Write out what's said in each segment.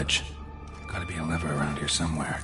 budge. Gotta be a lever around here somewhere.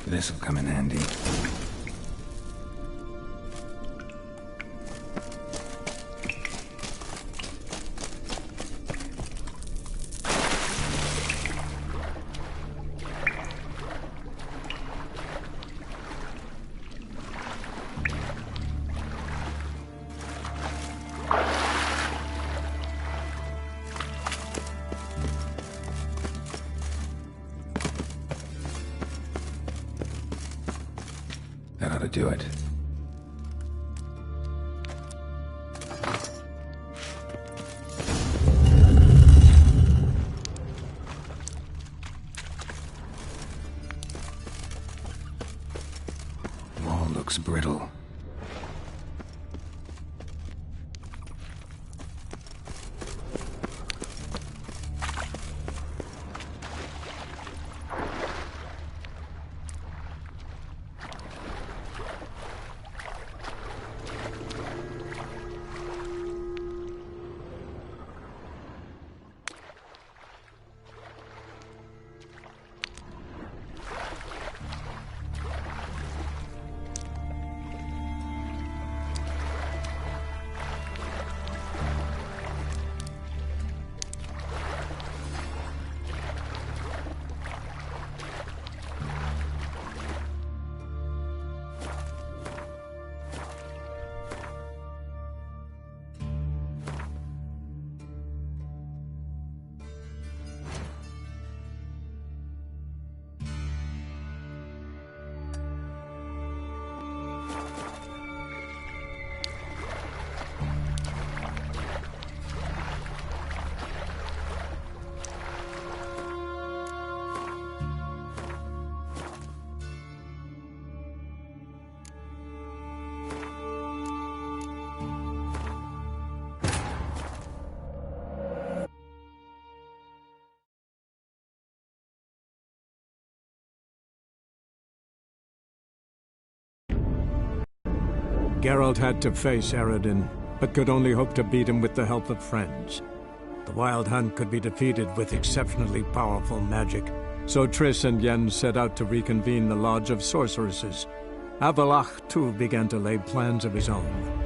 This'll come in handy. That ought to do it. Wall looks brittle. Geralt had to face Eredin, but could only hope to beat him with the help of friends. The Wild Hunt could be defeated with exceptionally powerful magic, so Triss and Yen set out to reconvene the Lodge of Sorceresses. Avallac'h, too, began to lay plans of his own.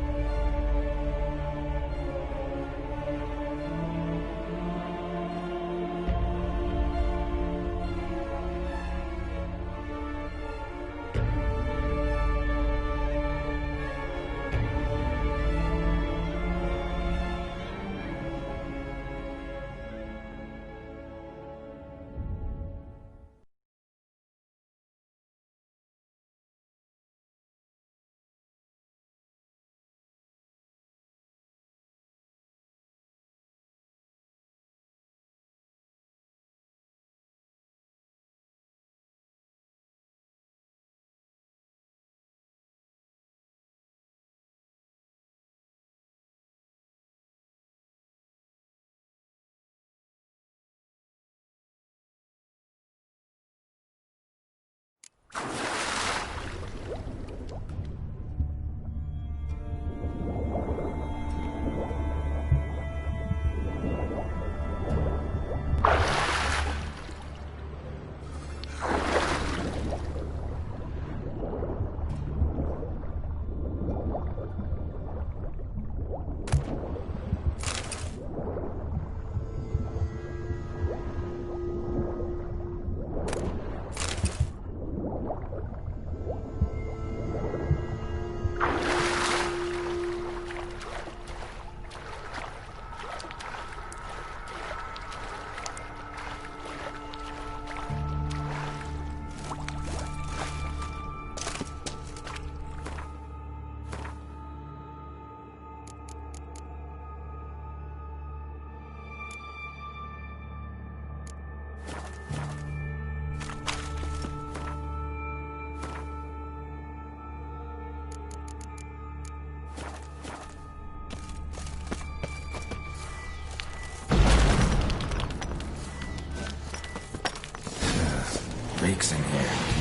freaks in here.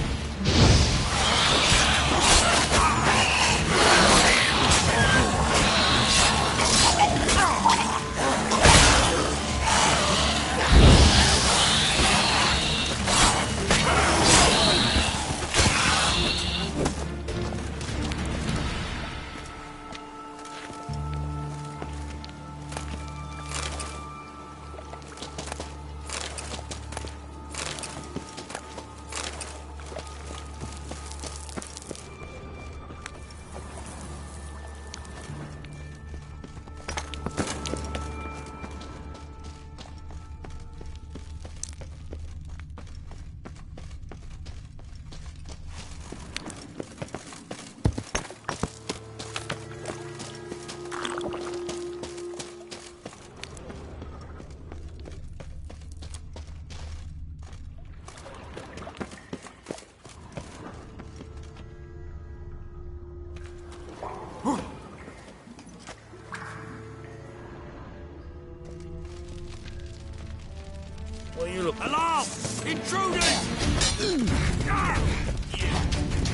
What you look? Alarm! Intruders!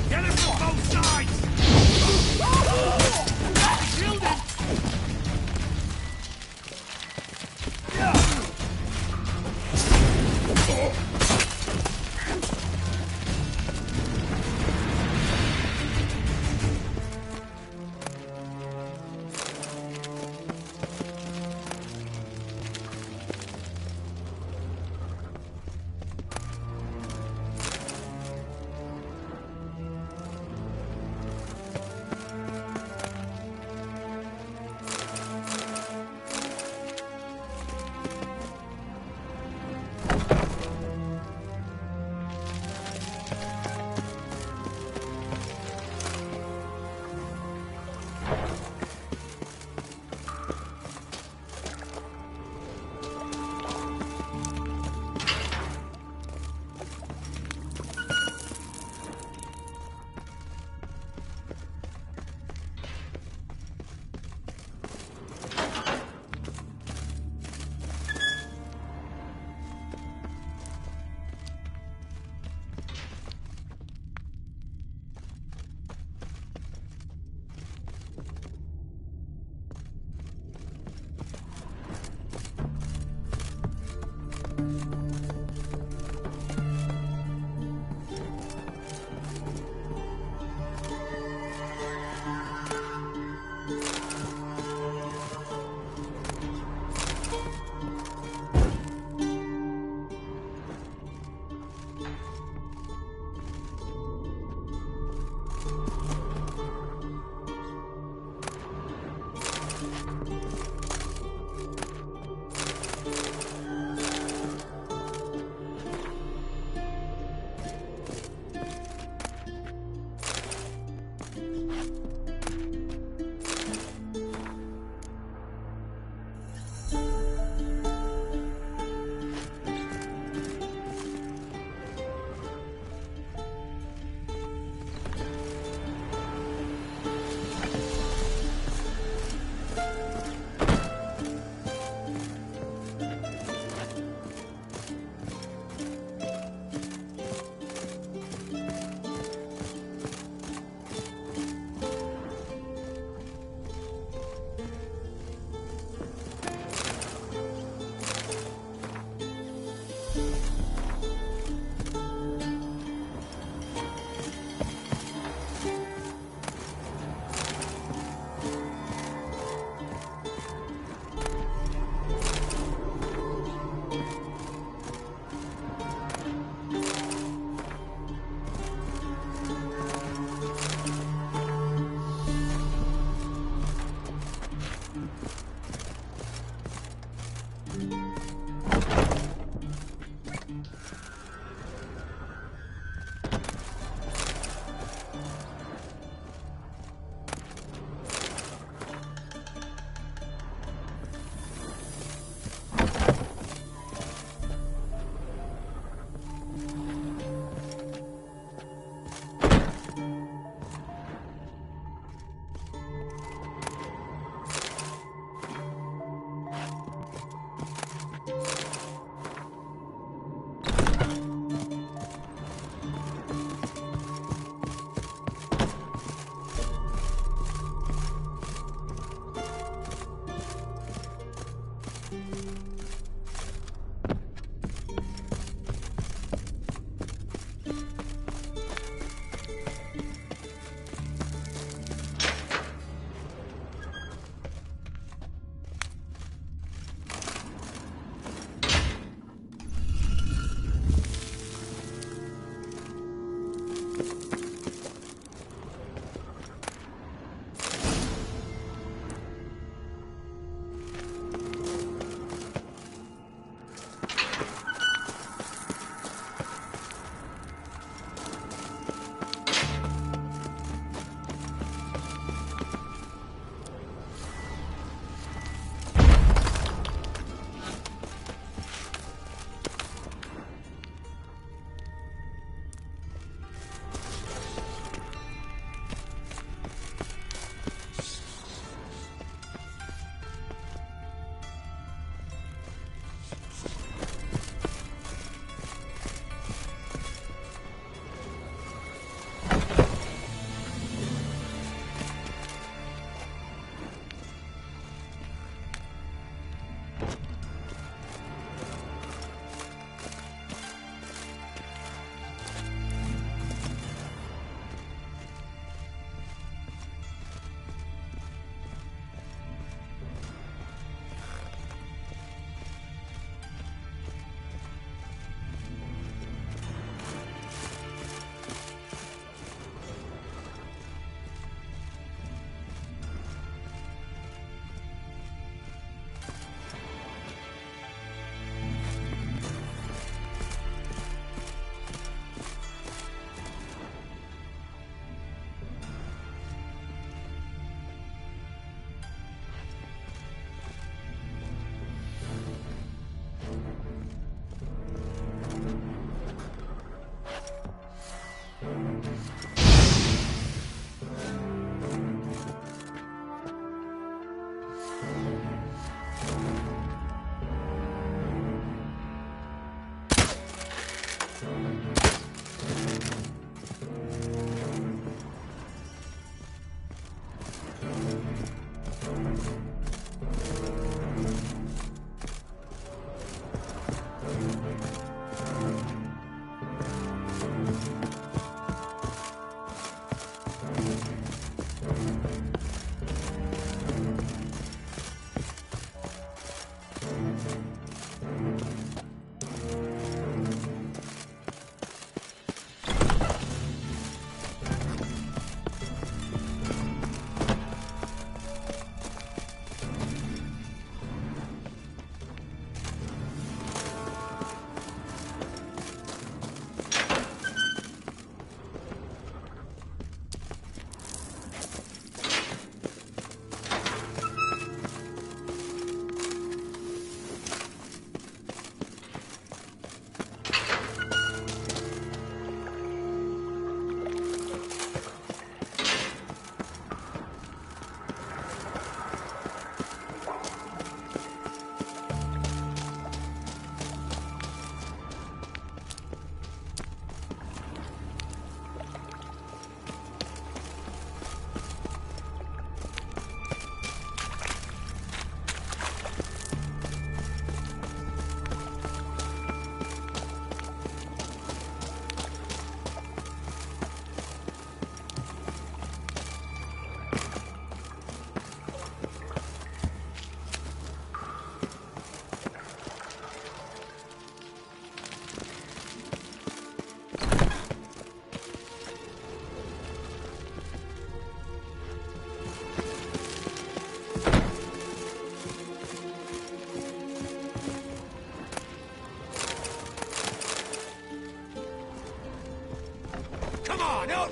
Get him from both sides! Shield him!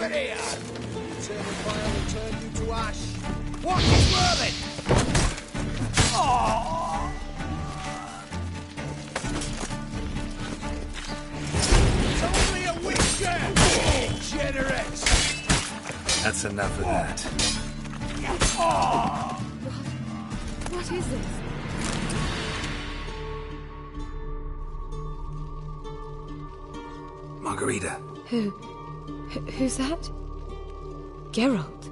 Over here! Eternal fire will turn you to ash. What is Merlin? Oh! It's only a witcher! Degenerates! That's enough of that. Oh! What is this? Margarita. Who's that? Geralt.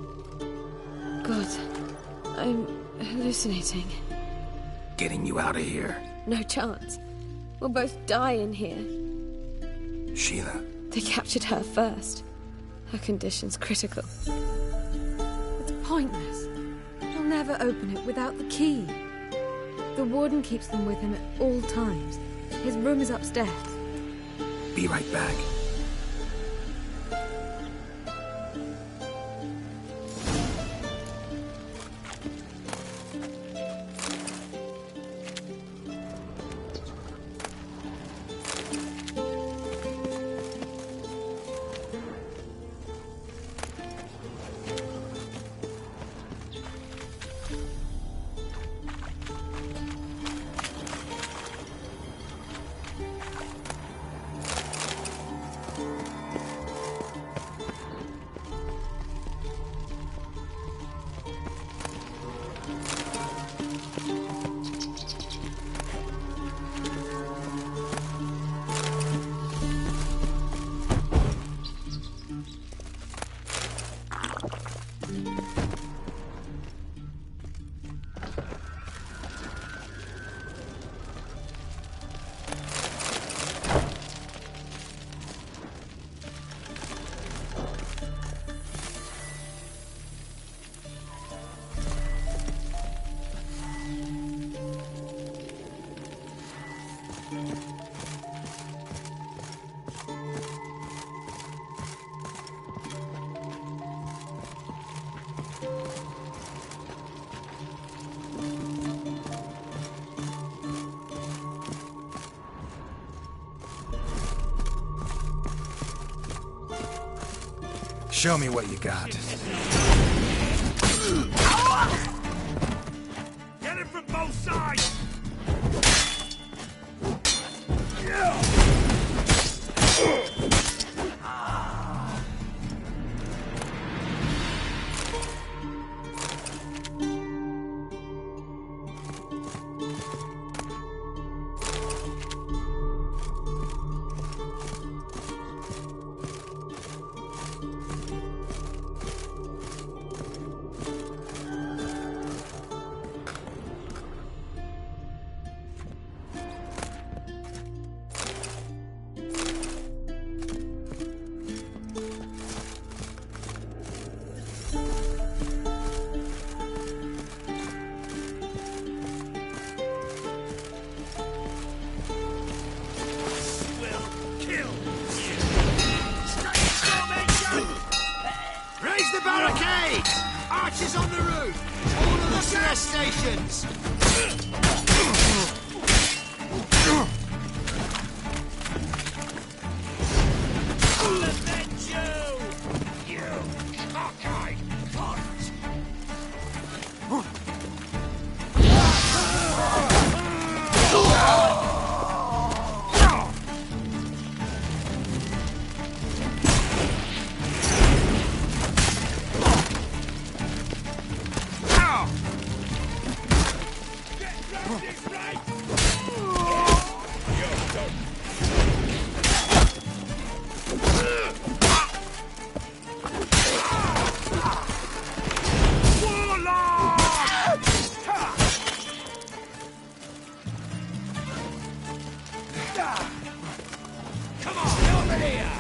God, I'm hallucinating. Getting you out of here. No chance. We'll both die in here. Sheila. They captured her first. Her condition's critical. It's pointless. He'll never open it without the key. The warden keeps them with him at all times. His room is upstairs. Be right back. Show me what you got. Get him from both sides! Raise the barricades! Archers on the roof! All of the CS stations! I'll avenge you! You cockeyed cunt! Come on, over here!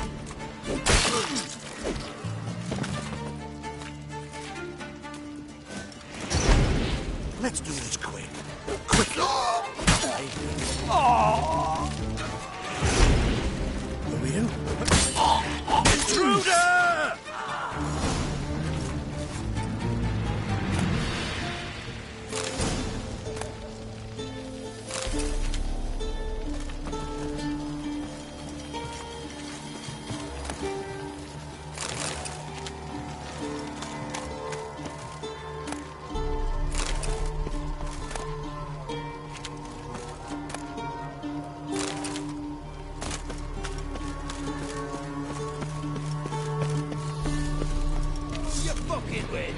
Let's do this quick. Quickly! Are we in? Intruder! You fucking with?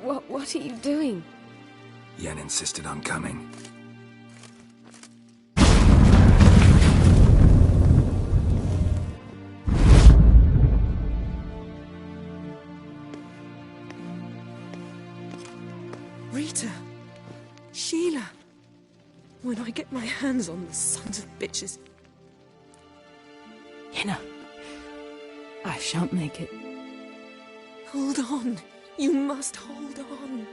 What are you doing? Yen insisted on coming. Rita. Sheila. When I get my hands on the sons of bitches. Yenna, I shan't make it. Hold on. You must hold on.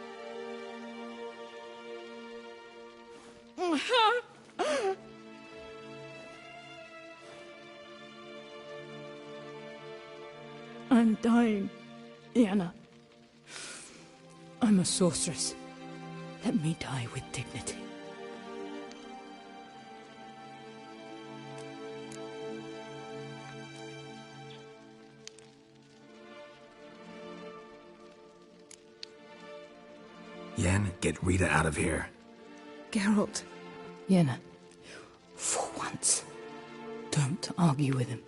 I'm dying, Yenna. I'm a sorceress. Let me die with dignity. Yen, get Rita out of here. Geralt. Yenna, for once, don't argue with him.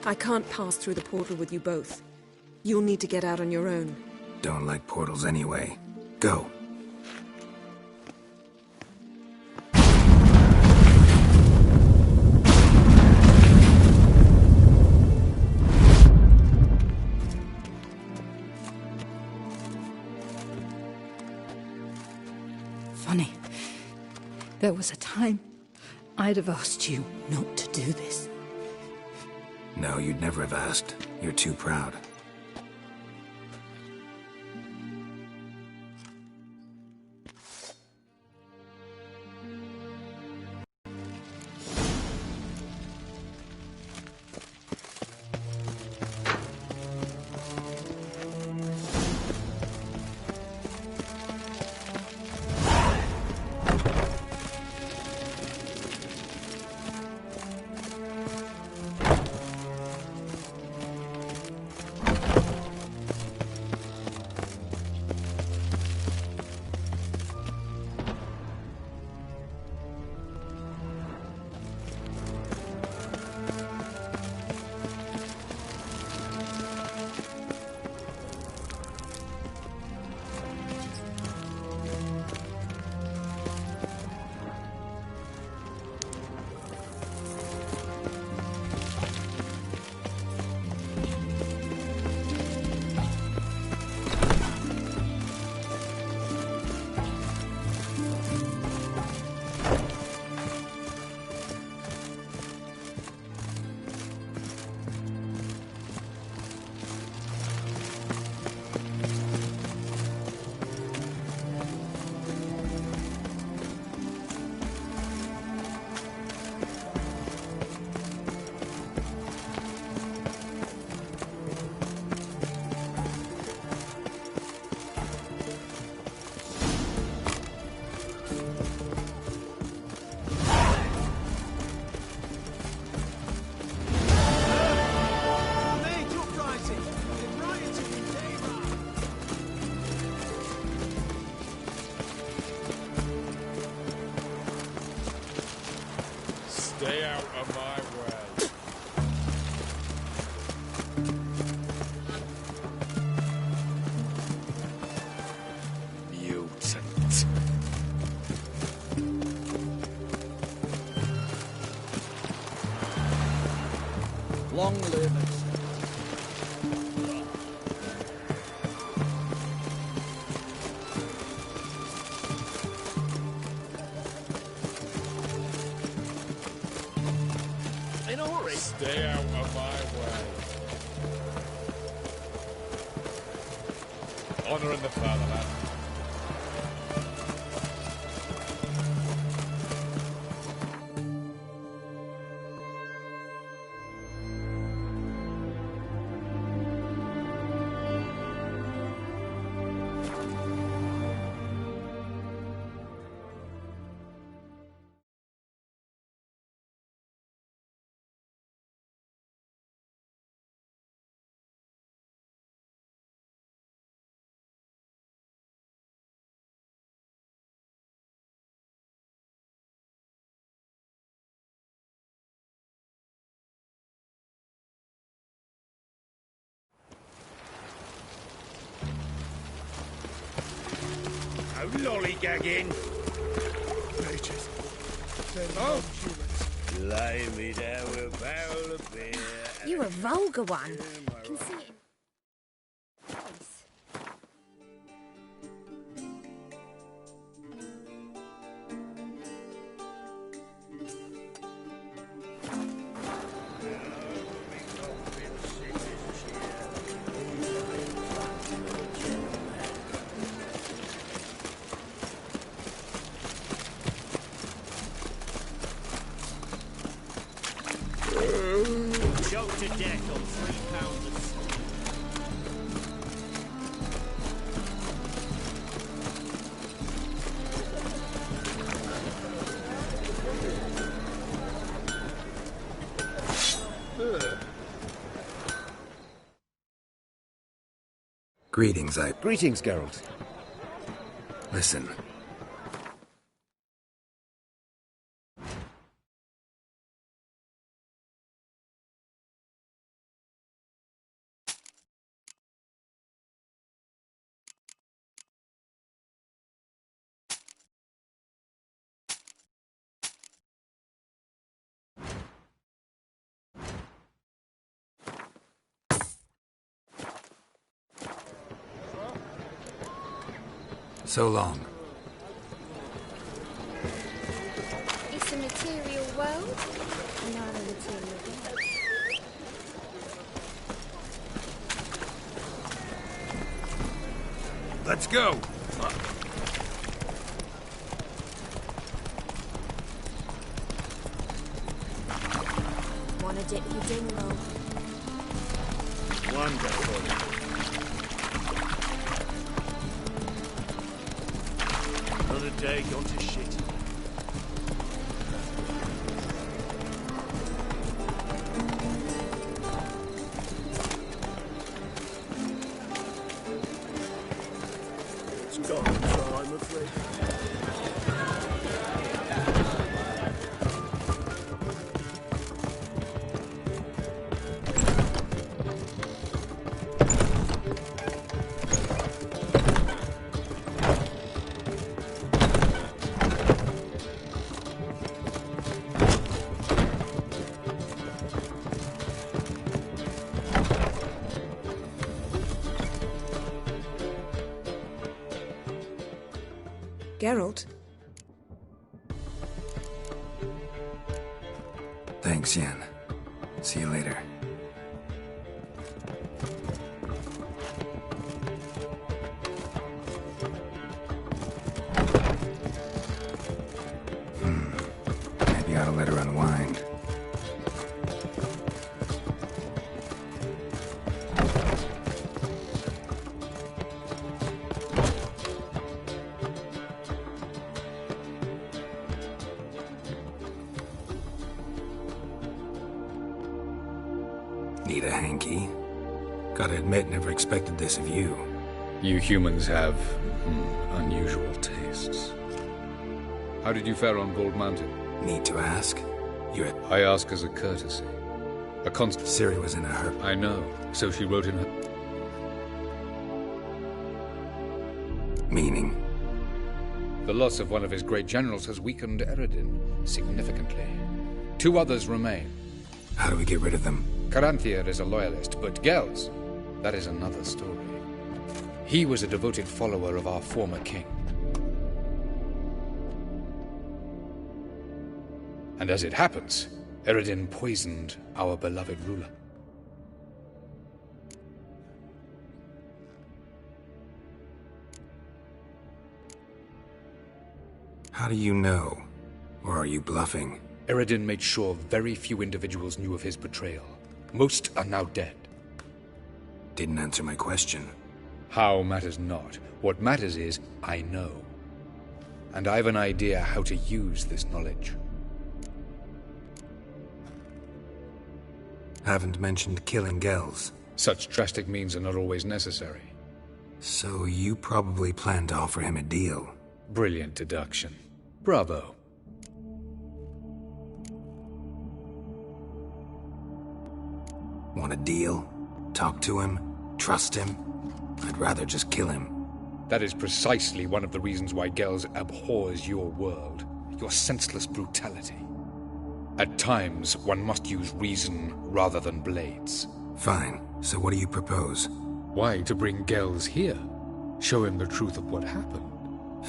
I can't pass through the portal with you both. You'll need to get out on your own. Don't like portals anyway. Go. Funny. There was a time I'd have asked you not to do this. No, you'd never have asked. You're too proud. Stay out of my way. Mutant. Long live it. In a hurry. Stay out of my way. Honor in the fatherland. No lollygagging. Mages. They're non-humans. Lay me down with a barrel of beer. You're a vulgar one. Can see it. Choked to death on 3 pounds of salt. Greetings, Greetings, Geralt. Listen. So long. It's a material world, not a material world. Let's go. Wanna dip your dingle? Wonderful. Another day gone to shit. It's gone, so I'm afraid. Geralt? Thanks, Yen. See you later. Maybe I ought to let her unwind. Need a hanky? Gotta admit, never expected this of you. You humans have unusual tastes. How did you fare on Bald Mountain? Need to ask? I ask as a courtesy. A constant. Ciri was in a hurry. I know. So she wrote in her. Meaning? The loss of one of his great generals has weakened Eredin significantly. 2 others remain. How do we get rid of them? Caranthir is a loyalist, but Gels, that is another story. He was a devoted follower of our former king. And as it happens, Eredin poisoned our beloved ruler. How do you know? Or are you bluffing? Eredin made sure very few individuals knew of his betrayal. Most are now dead. Didn't answer my question. How matters not. What matters is, I know. And I've an idea how to use this knowledge. Haven't mentioned killing Gels. Such drastic means are not always necessary. So you probably plan to offer him a deal. Brilliant deduction. Bravo. Want a deal? Talk to him? Trust him? I'd rather just kill him. That is precisely one of the reasons why Gels abhors your world, your senseless brutality. At times, one must use reason rather than blades. Fine. So what do you propose? Why, to bring Gels here. Show him the truth of what happened.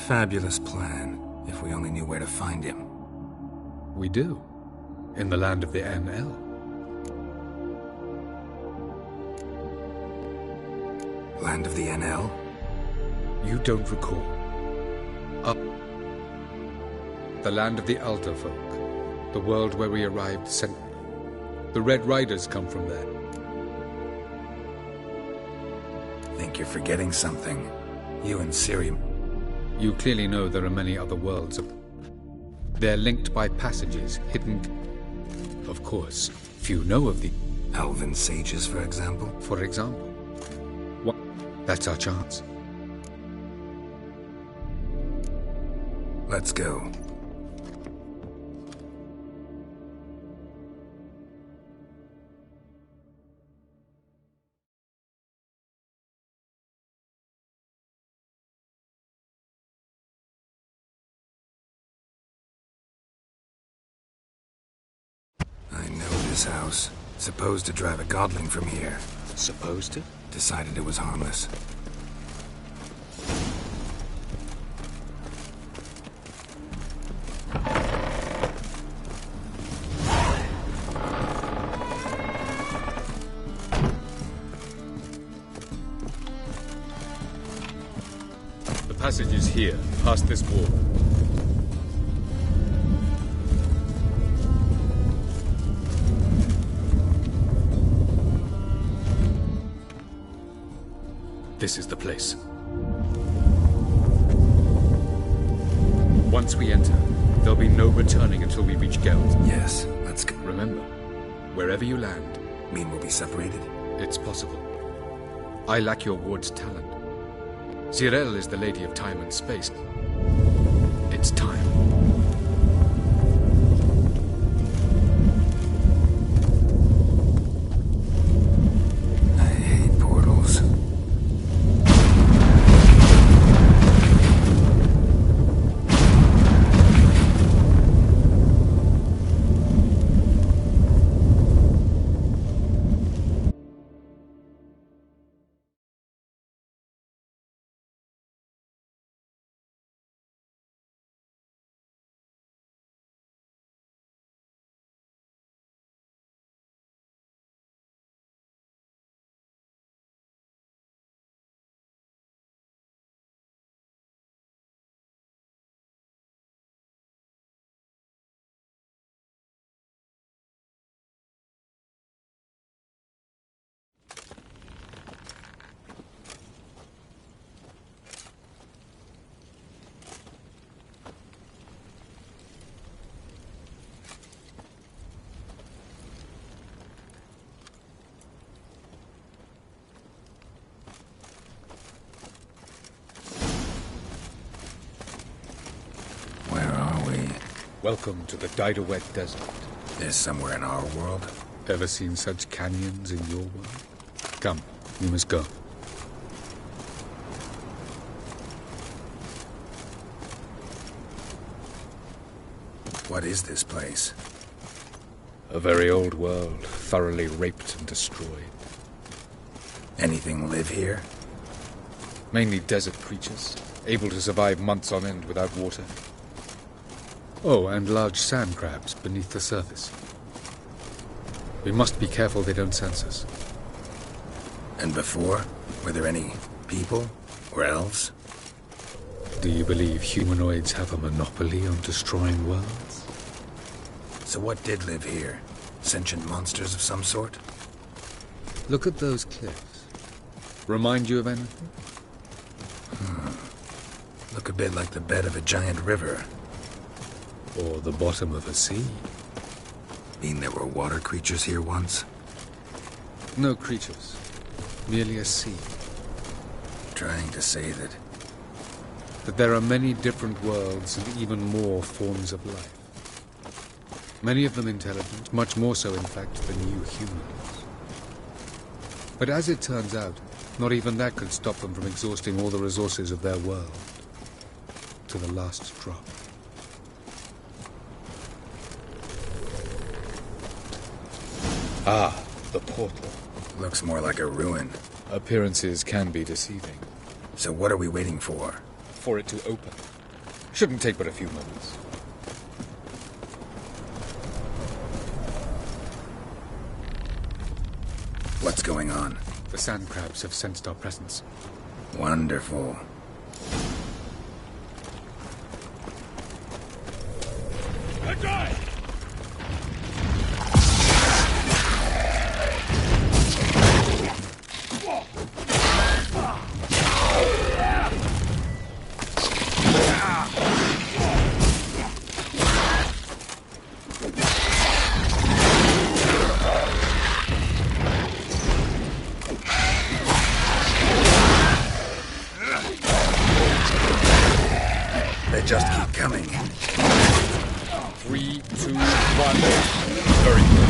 Fabulous plan, if we only knew where to find him. We do. In the land of the NL. Land of the NL? You don't recall. Up. The land of the Alta folk. The world where we arrived sent me. The Red Riders come from there. Think you're forgetting something. You and Ciri. You clearly know there are many other worlds. They're linked by passages, hidden. Of course, few know of the Elven sages, for example? For example. What? That's our chance. Let's go. I know this house. Supposed to drive a godling from here. Supposed to? Decided it was harmless. The passage is here, past this wall. This is the place. Once we enter, there'll be no returning until we reach Geld. Yes, let's go. Remember, wherever you land... Mean we'll be separated? It's possible. I lack your ward's talent. Zirel is the lady of time and space. It's time. I hate portals. Welcome to the Didowet Desert. There's somewhere in our world. Ever seen such canyons in your world? Come, we must go. What is this place? A very old world, thoroughly raped and destroyed. Anything live here? Mainly desert creatures, able to survive months on end without water. Oh, and large sand crabs beneath the surface. We must be careful they don't sense us. And before? Were there any people? Or elves? Do you believe humanoids have a monopoly on destroying worlds? So what did live here? Sentient monsters of some sort? Look at those cliffs. Remind you of anything? Look a bit like the bed of a giant river. Or the bottom of a sea. Mean there were water creatures here once? No creatures. Merely a sea. Trying to say that there are many different worlds and even more forms of life. Many of them intelligent, much more so in fact than you humans. But as it turns out, Not even that could stop them from exhausting all the resources of their world. To the last drop. Ah, the portal. Looks more like a ruin. Appearances can be deceiving. So what are we waiting for? For it to open. Shouldn't take but a few moments. What's going on? The sand crabs have sensed our presence. Wonderful. Let go! They just keep coming. 3, 2, 1. Very good.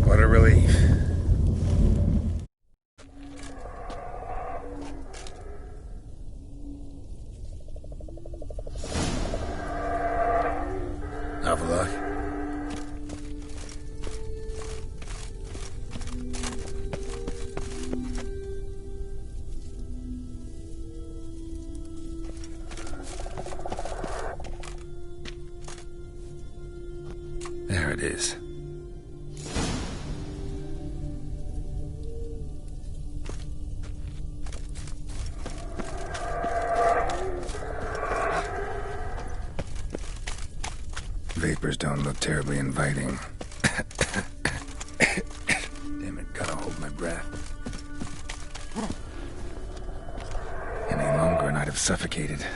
What a relief. Avila. There it is. Vapors don't look terribly inviting. Damn it, gotta hold my breath. Any longer and I'd have suffocated.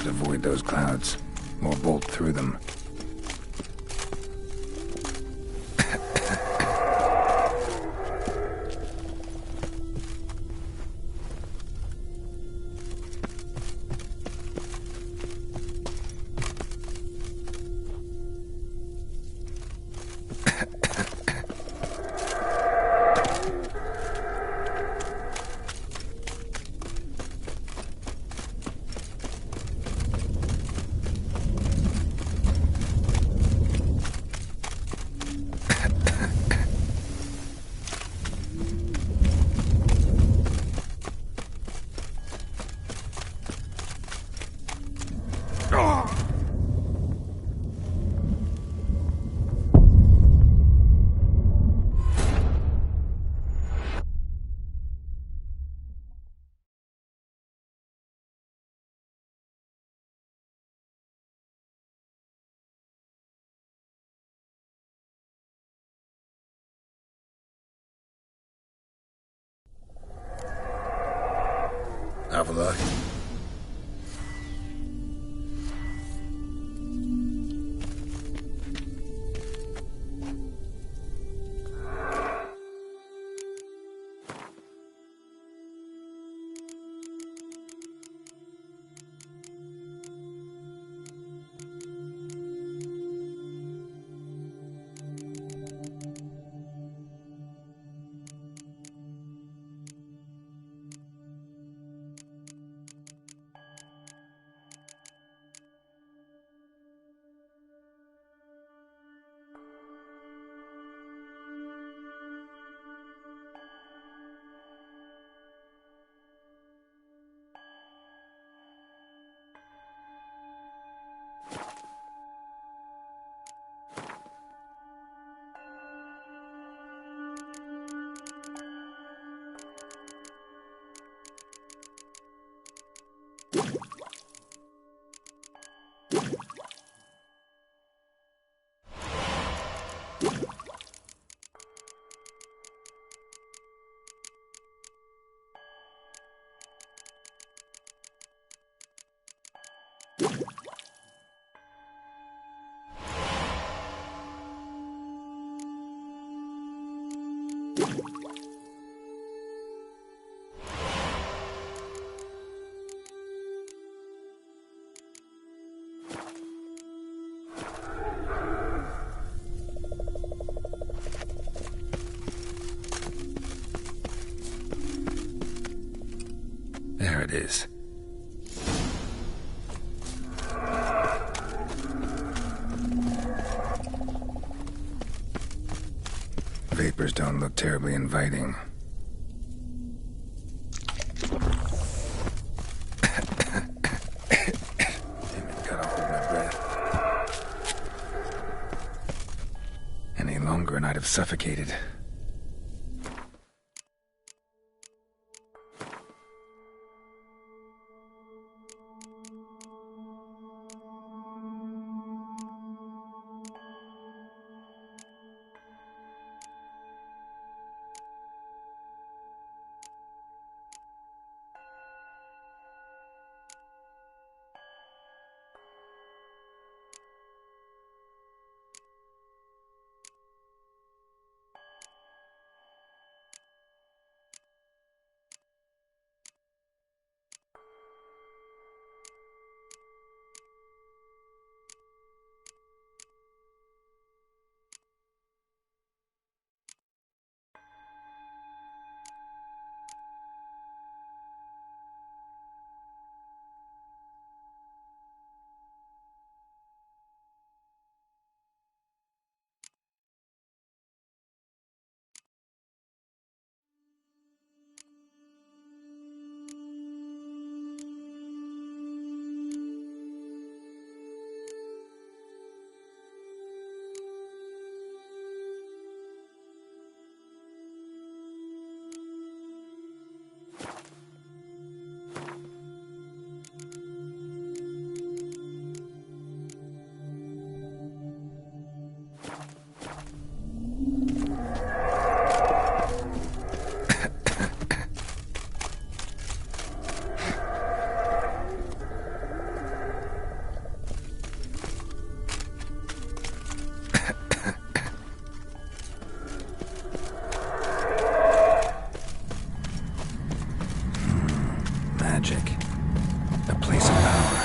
Avoid those clouds, or bolt through them. Avila. There it is. Vapors don't look terribly inviting. Damn it, gotta hold my breath. Any longer and I'd have suffocated. Magic. A place of power.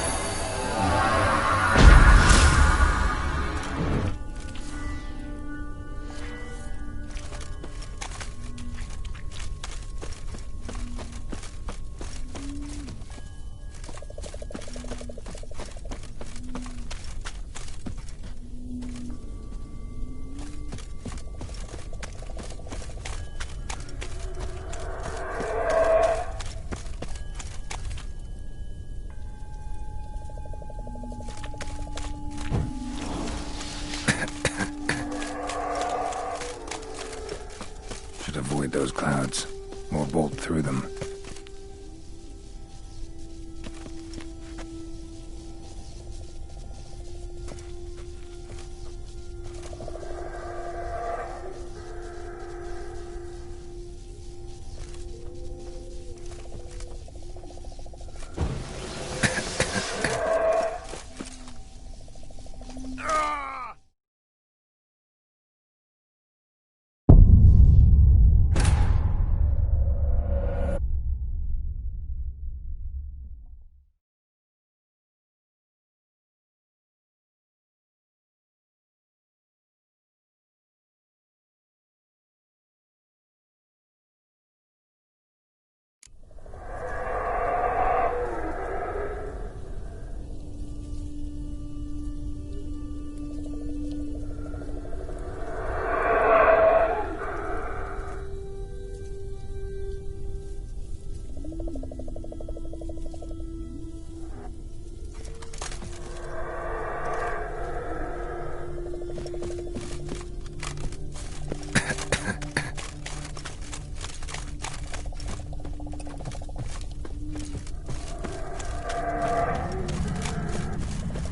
Should avoid those clouds, or bolt through them.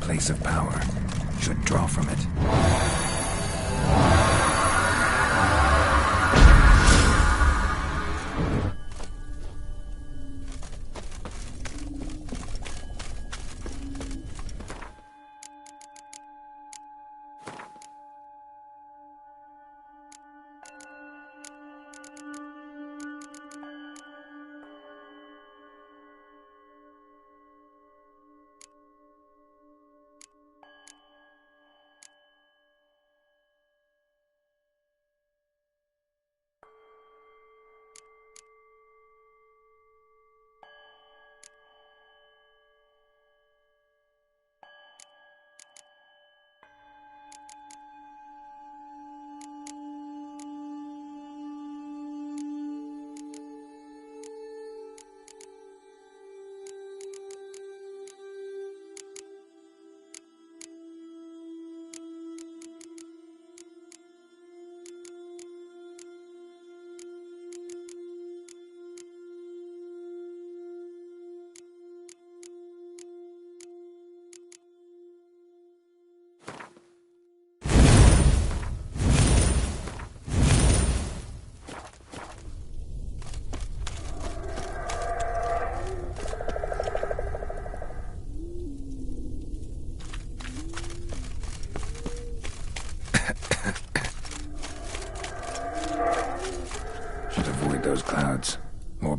Place of power. Should draw from it.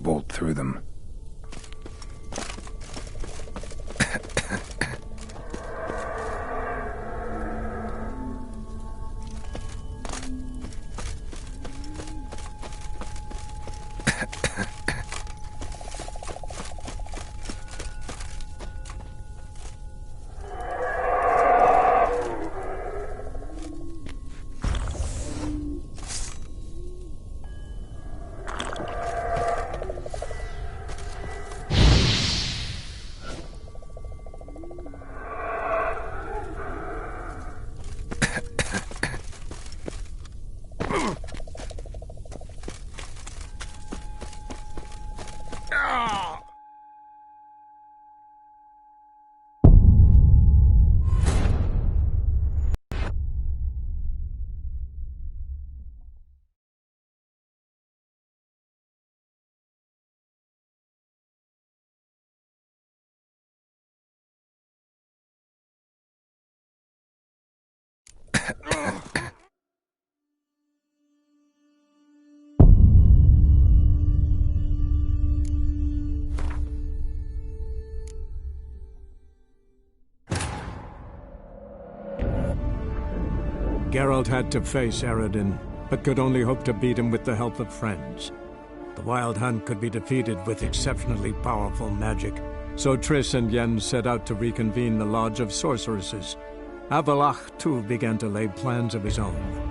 bolt through them. Geralt had to face Eredin, but could only hope to beat him with the help of friends. The Wild Hunt could be defeated with exceptionally powerful magic, so Triss and Yen set out to reconvene the Lodge of Sorceresses. Avalach, too, began to lay plans of his own.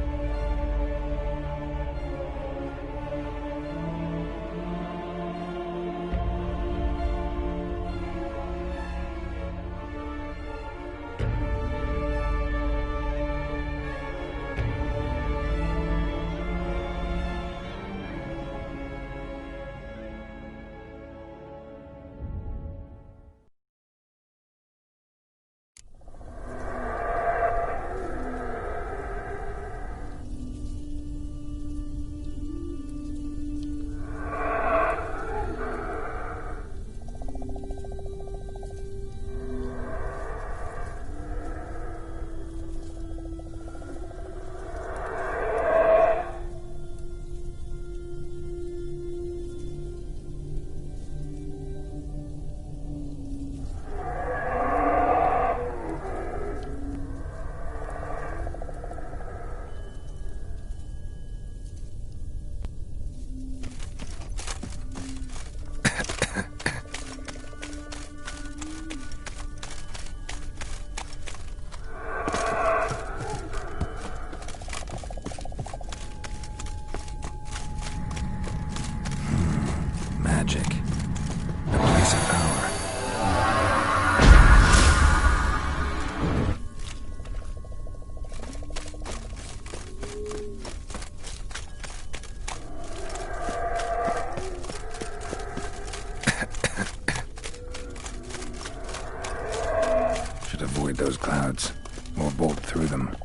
Magic. A place of power. Should avoid those clouds, or bolt through them.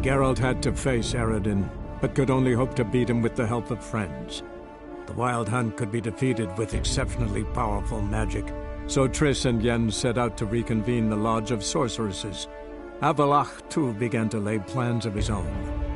Geralt had to face Eredin, but could only hope to beat him with the help of friends. The Wild Hunt could be defeated with exceptionally powerful magic, so Triss and Yen set out to reconvene the Lodge of Sorceresses. Avalach, too, began to lay plans of his own.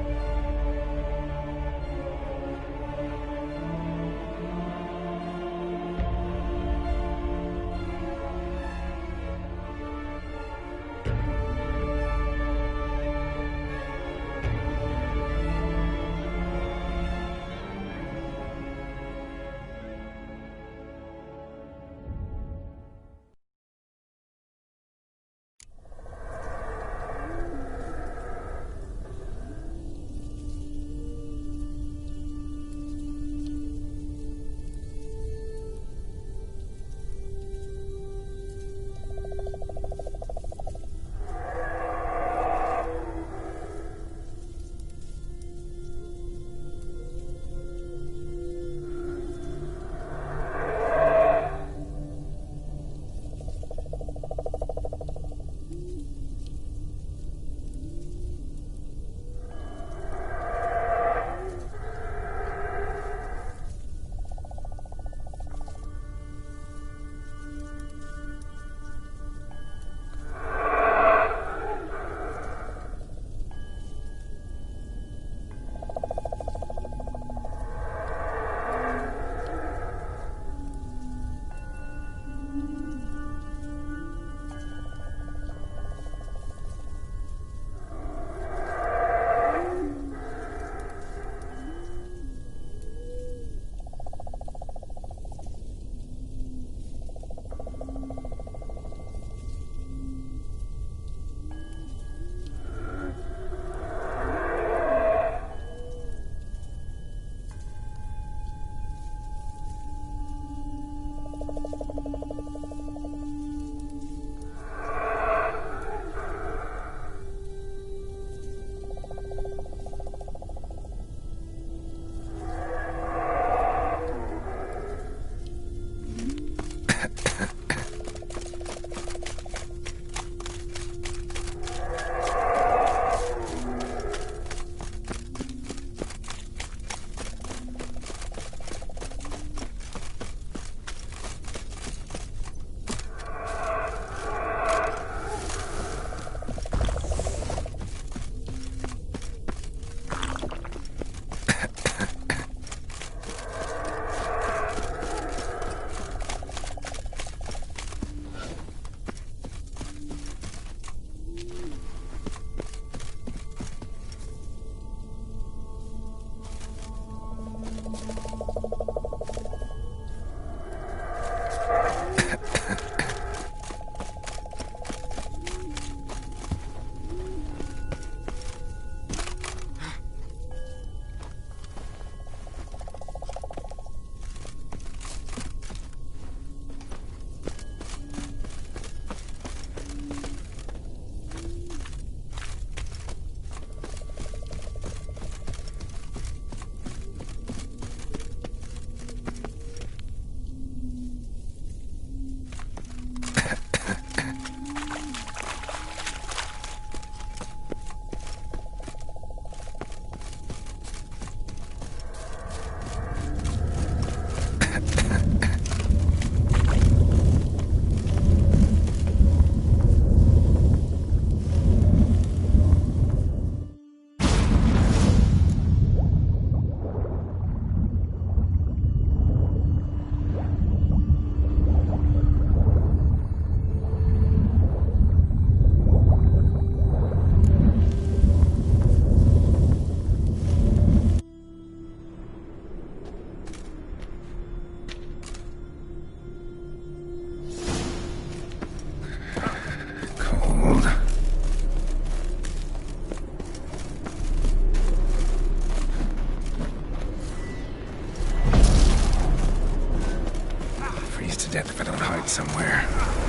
death if I don't hide somewhere.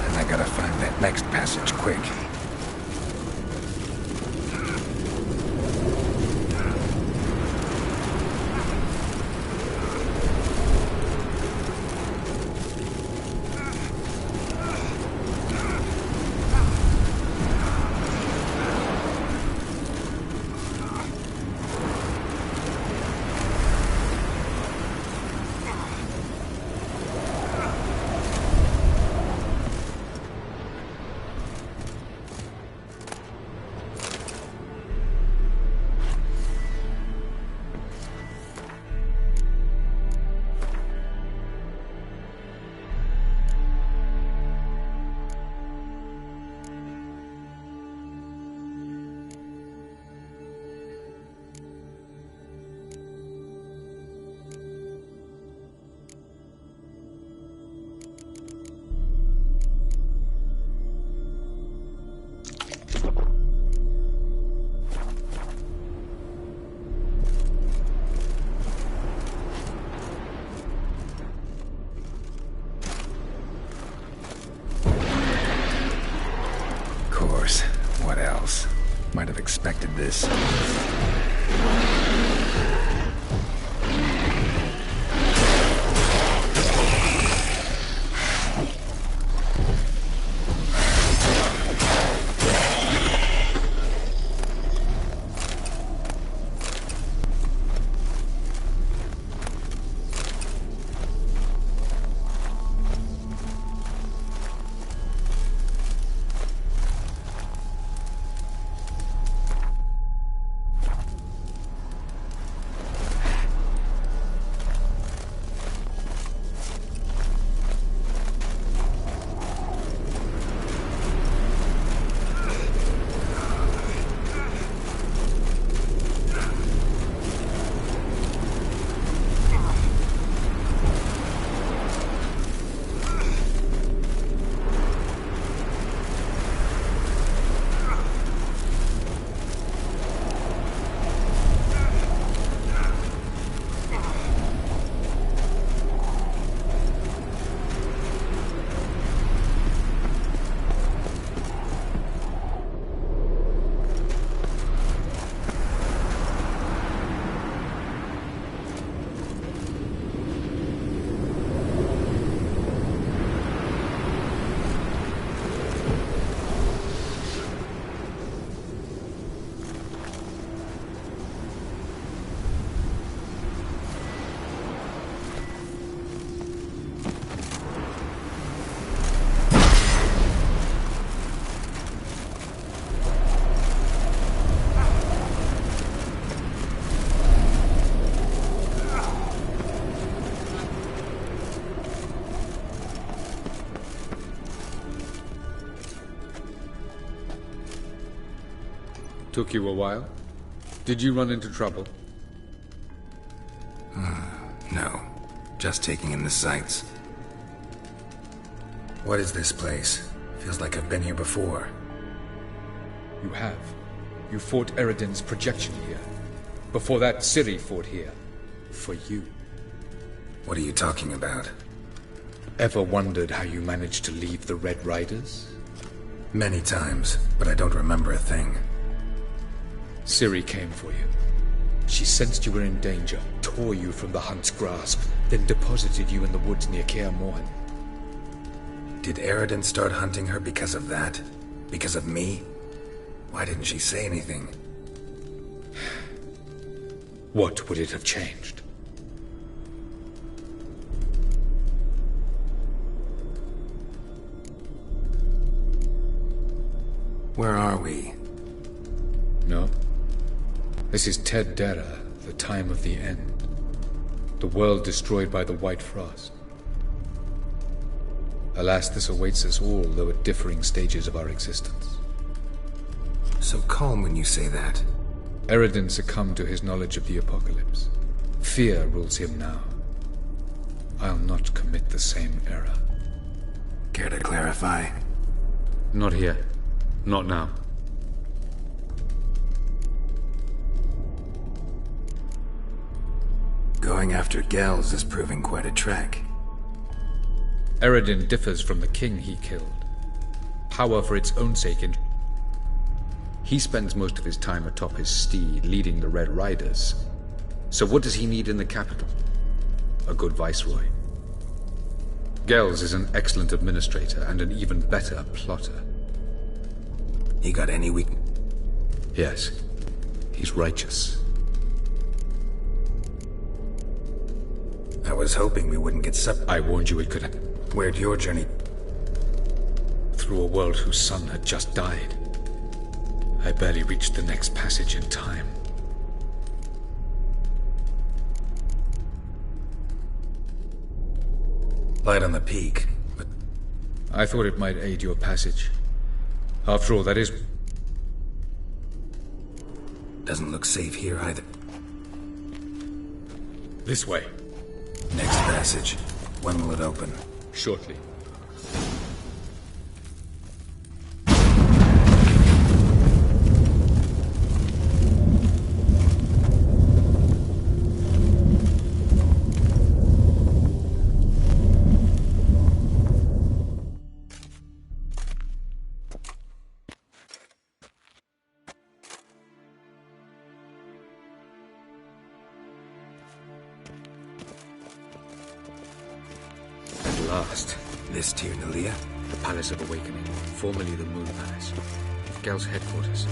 And I gotta find that next passage quick. this. Took you a while? Did you run into trouble? No. Just taking in the sights. What is this place? Feels like I've been here before. You have. You fought Eredin's projection here. Before that, Ciri fought here. For you. What are you talking about? Ever wondered how you managed to leave the Red Riders? Many times, but I don't remember a thing. Ciri came for you. She sensed you were in danger, tore you from the Hunt's grasp, then deposited you in the woods near Kaer Morhen. Did Eredin start hunting her because of that? Because of me? Why didn't she say anything? What would it have changed? Where are we? No. This is Ted Dera, the time of the end. The world destroyed by the White Frost. Alas, this awaits us all, though at differing stages of our existence. So calm when you say that. Eredin succumbed to his knowledge of the apocalypse. Fear rules him now. I'll not commit the same error. Care to clarify? Not here. Not now. Going after Gels is proving quite a trek. Eredin differs from the king he killed. Power for its own sake, and he spends most of his time atop his steed, leading the Red Riders. So what does he need in the capital? A good viceroy. Gels is an excellent administrator and an even better plotter. He got any weak... Yes. He's righteous. I was hoping we wouldn't get I warned you it could happen. Where'd your journey... Through a world whose son had just died. I barely reached the next passage in time. Light on the peak, but... I thought it might aid your passage. After all, that is... Doesn't look safe here either. This way. Next passage. When will it open? Shortly. last. This Tyr Nalia? The Palace of Awakening, formerly the Moon Palace. Gel's headquarters.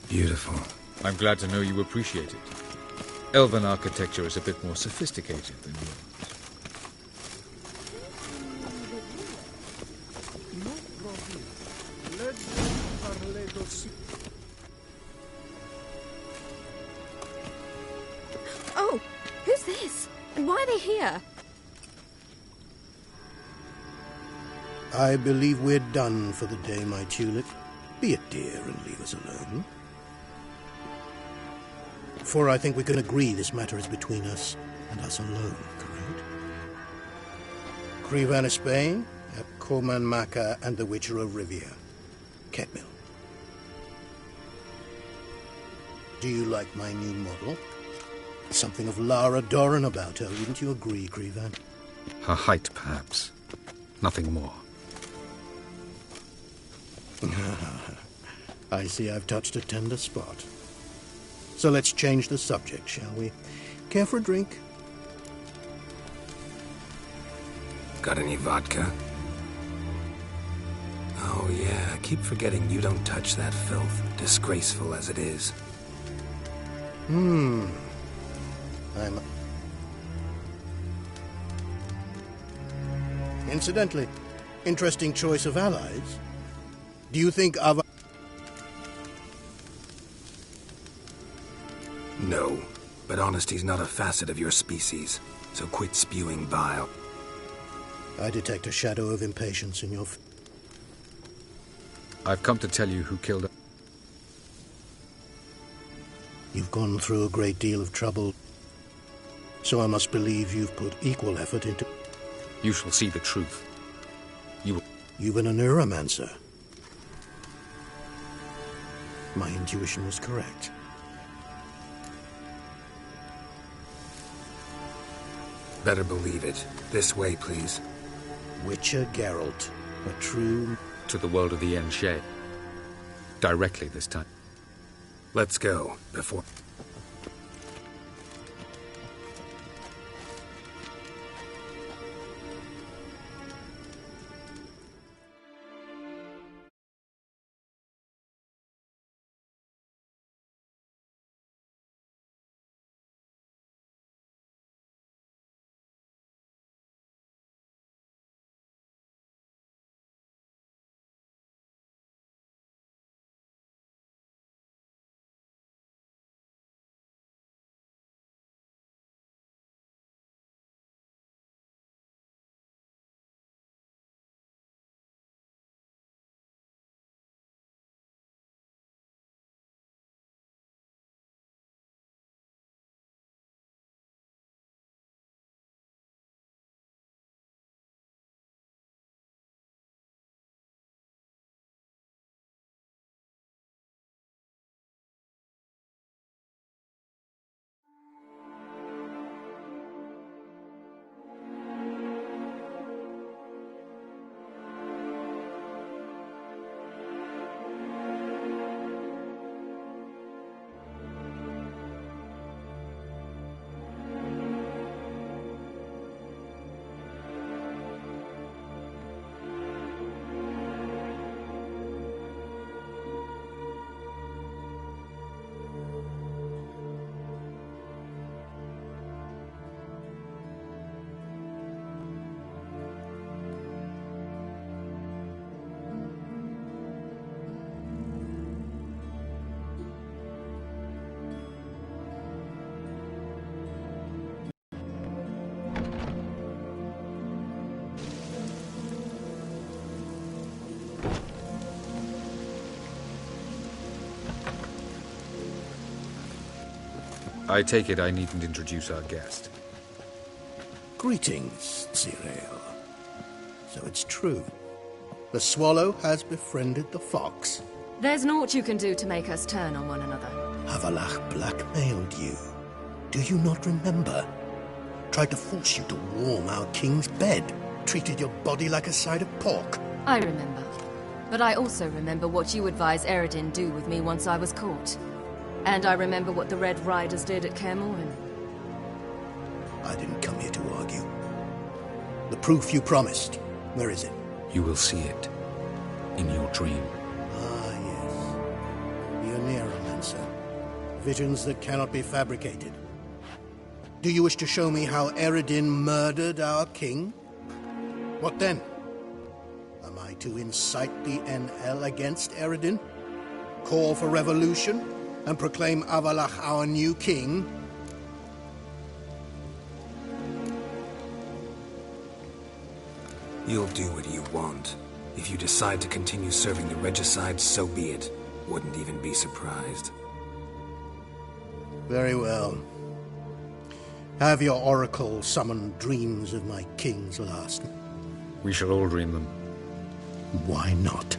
Beautiful. I'm glad to know you appreciate it. Elven architecture is a bit more sophisticated than yours. Oh, who's this? And why are they here? I believe we're done for the day, my tulip. Be a dear and leave us alone. For I think we can agree this matter is between us and us alone, correct? Crevan of Spain, at Corman Maca and the Witcher of Rivia. Ketmill. Do you like my new model? Something of Lara Doran about her, wouldn't you agree, Crevan? Her height, perhaps. Nothing more. I see I've touched a tender spot. So let's change the subject, shall we? Care for a drink? Got any vodka? Oh yeah, I keep forgetting you don't touch that filth, disgraceful as it is. I'm... Incidentally, interesting choice of allies. Do you think Ava... No, but honesty's not a facet of your species, so quit spewing bile. I detect a shadow of impatience in your... I've come to tell you who killed... You've gone through a great deal of trouble, so I must believe you've put equal effort into... You shall see the truth. You will... You've been a neuromancer. My intuition was correct. Better believe it. This way, please. Witcher Geralt, a true... To the world of the Enshe. Directly this time. Let's go, before... I take it I needn't introduce our guest. Greetings, Cyril. So it's true. The swallow has befriended the fox. There's naught you can do to make us turn on one another. Havalach blackmailed you. Do you not remember? Tried to force you to warm our king's bed. Treated your body like a side of pork. I remember. But I also remember what you advised Eredin do with me once I was caught. And I remember what the Red Riders did at Kaer Morhen. I didn't come here to argue. The proof you promised, where is it? You will see it. In your dream. Ah, yes. The Oneiromancer. Visions that cannot be fabricated. Do you wish to show me how Eredin murdered our king? What then? Am I to incite the NL against Eredin? Call for revolution? And proclaim Avalach our new king? You'll do what you want. If you decide to continue serving the regicide, so be it. Wouldn't even be surprised. Very well. Have your oracle summon dreams of my king's last. We shall all dream them. Why not?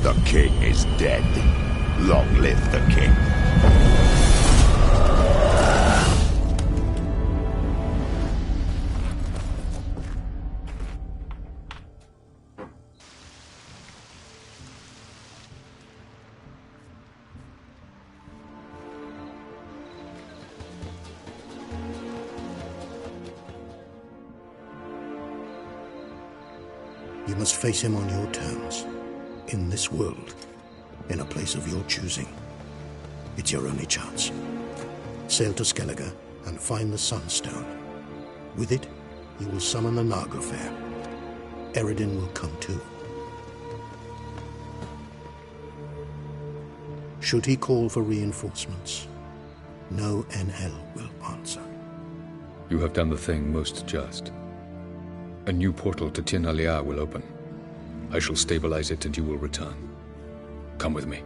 The king is dead. Long live the king. You must face him on your terms. In this world, in a place of your choosing. It's your only chance. Sail to Skellige and find the Sunstone. With it, you will summon the Naga Fair. Eredin will come too. Should he call for reinforcements, no NL will answer. You have done the thing most just. A new portal to Tin Alia will open. I shall stabilize it and you will return. Come with me.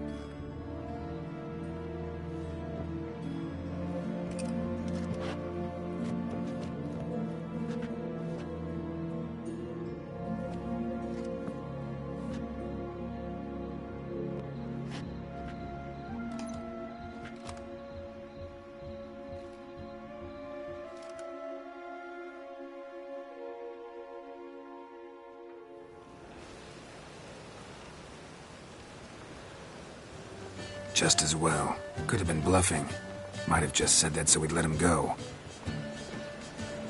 Just as well. Could have been bluffing. Might have just said that so we'd let him go.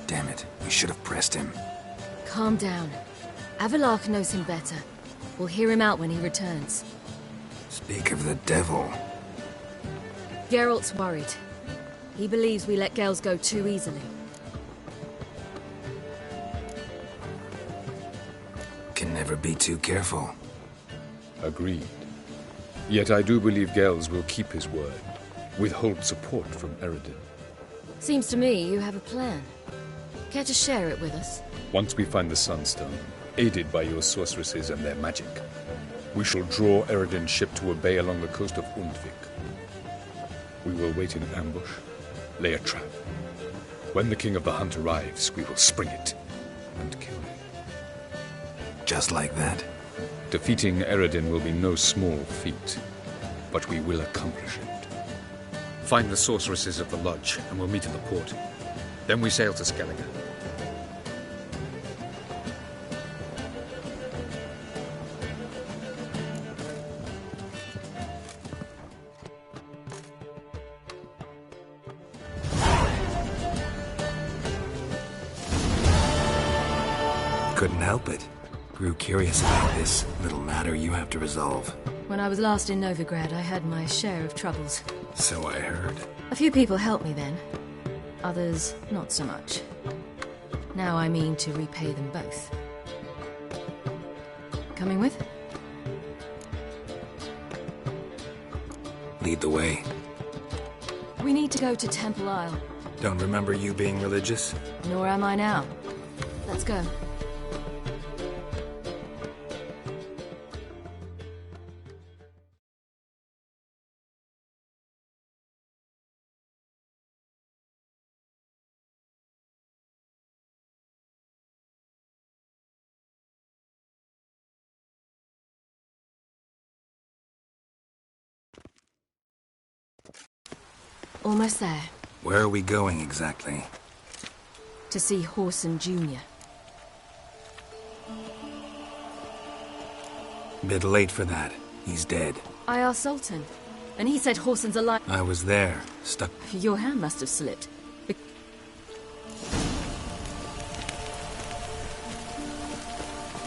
Damn it, we should have pressed him. Calm down. Avalach knows him better. We'll hear him out when he returns. Speak of the devil. Geralt's worried. He believes we let Gales go too easily. Can never be too careful. Agreed. Yet I do believe Gales will keep his word. Withhold support from Eredin. Seems to me you have a plan. Care to share it with us? Once we find the Sunstone, aided by your sorceresses and their magic, we shall draw Eredin's ship to a bay along the coast of Undvik. We will wait in ambush, lay a trap. When the King of the Hunt arrives, we will spring it and kill him. Just like that? Defeating Eredin will be no small feat, but we will accomplish it. Find the sorceresses of the lodge, and we'll meet in the port. Then we sail to Skellige. Couldn't help it. Grew curious about this little matter you have to resolve. When I was last in Novigrad, I had my share of troubles. So I heard. A few people helped me then. Others, not so much. Now I mean to repay them both. Coming with? Lead the way. We need to go to Temple Isle. Don't remember you being religious? Nor am I now. Let's go. Almost there. Where are we going exactly? To see Horson Jr. Bit late for that. He's dead. I asked Sultan, and he said Horson's alive. I was there, stuck. Your hand must have slipped.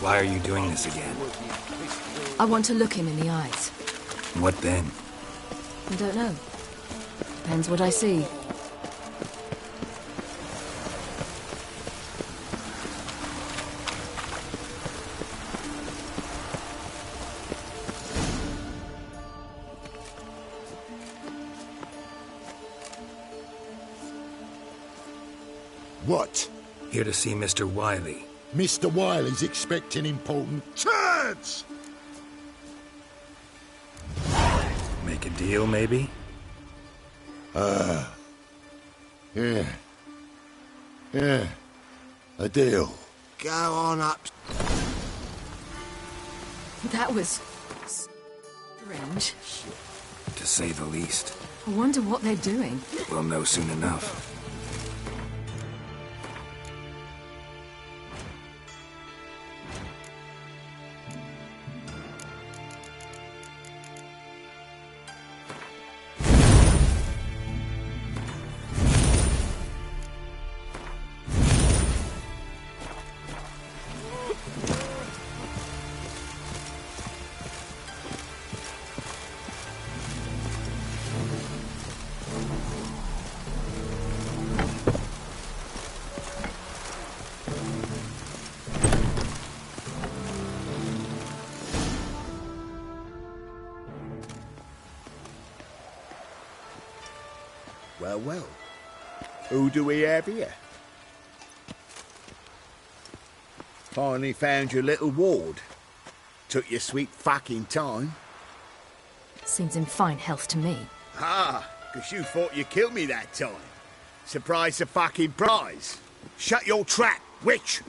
Why are you doing this again? I want to look him in the eyes. What then? I don't know. Depends what I see. What? Here to see Mr. Wiley. Mr. Wiley's expecting important turds! Make a deal, maybe? Yeah. Yeah. A deal. Go on up. That was... strange. To say the least. I wonder what they're doing. We'll know soon enough. Well, well. Who do we have here? Finally found your little ward. Took your sweet fucking time. Seems in fine health to me. Ah, 'cause you thought you killed me that time. Surprise the fucking prize. Shut your trap, witch!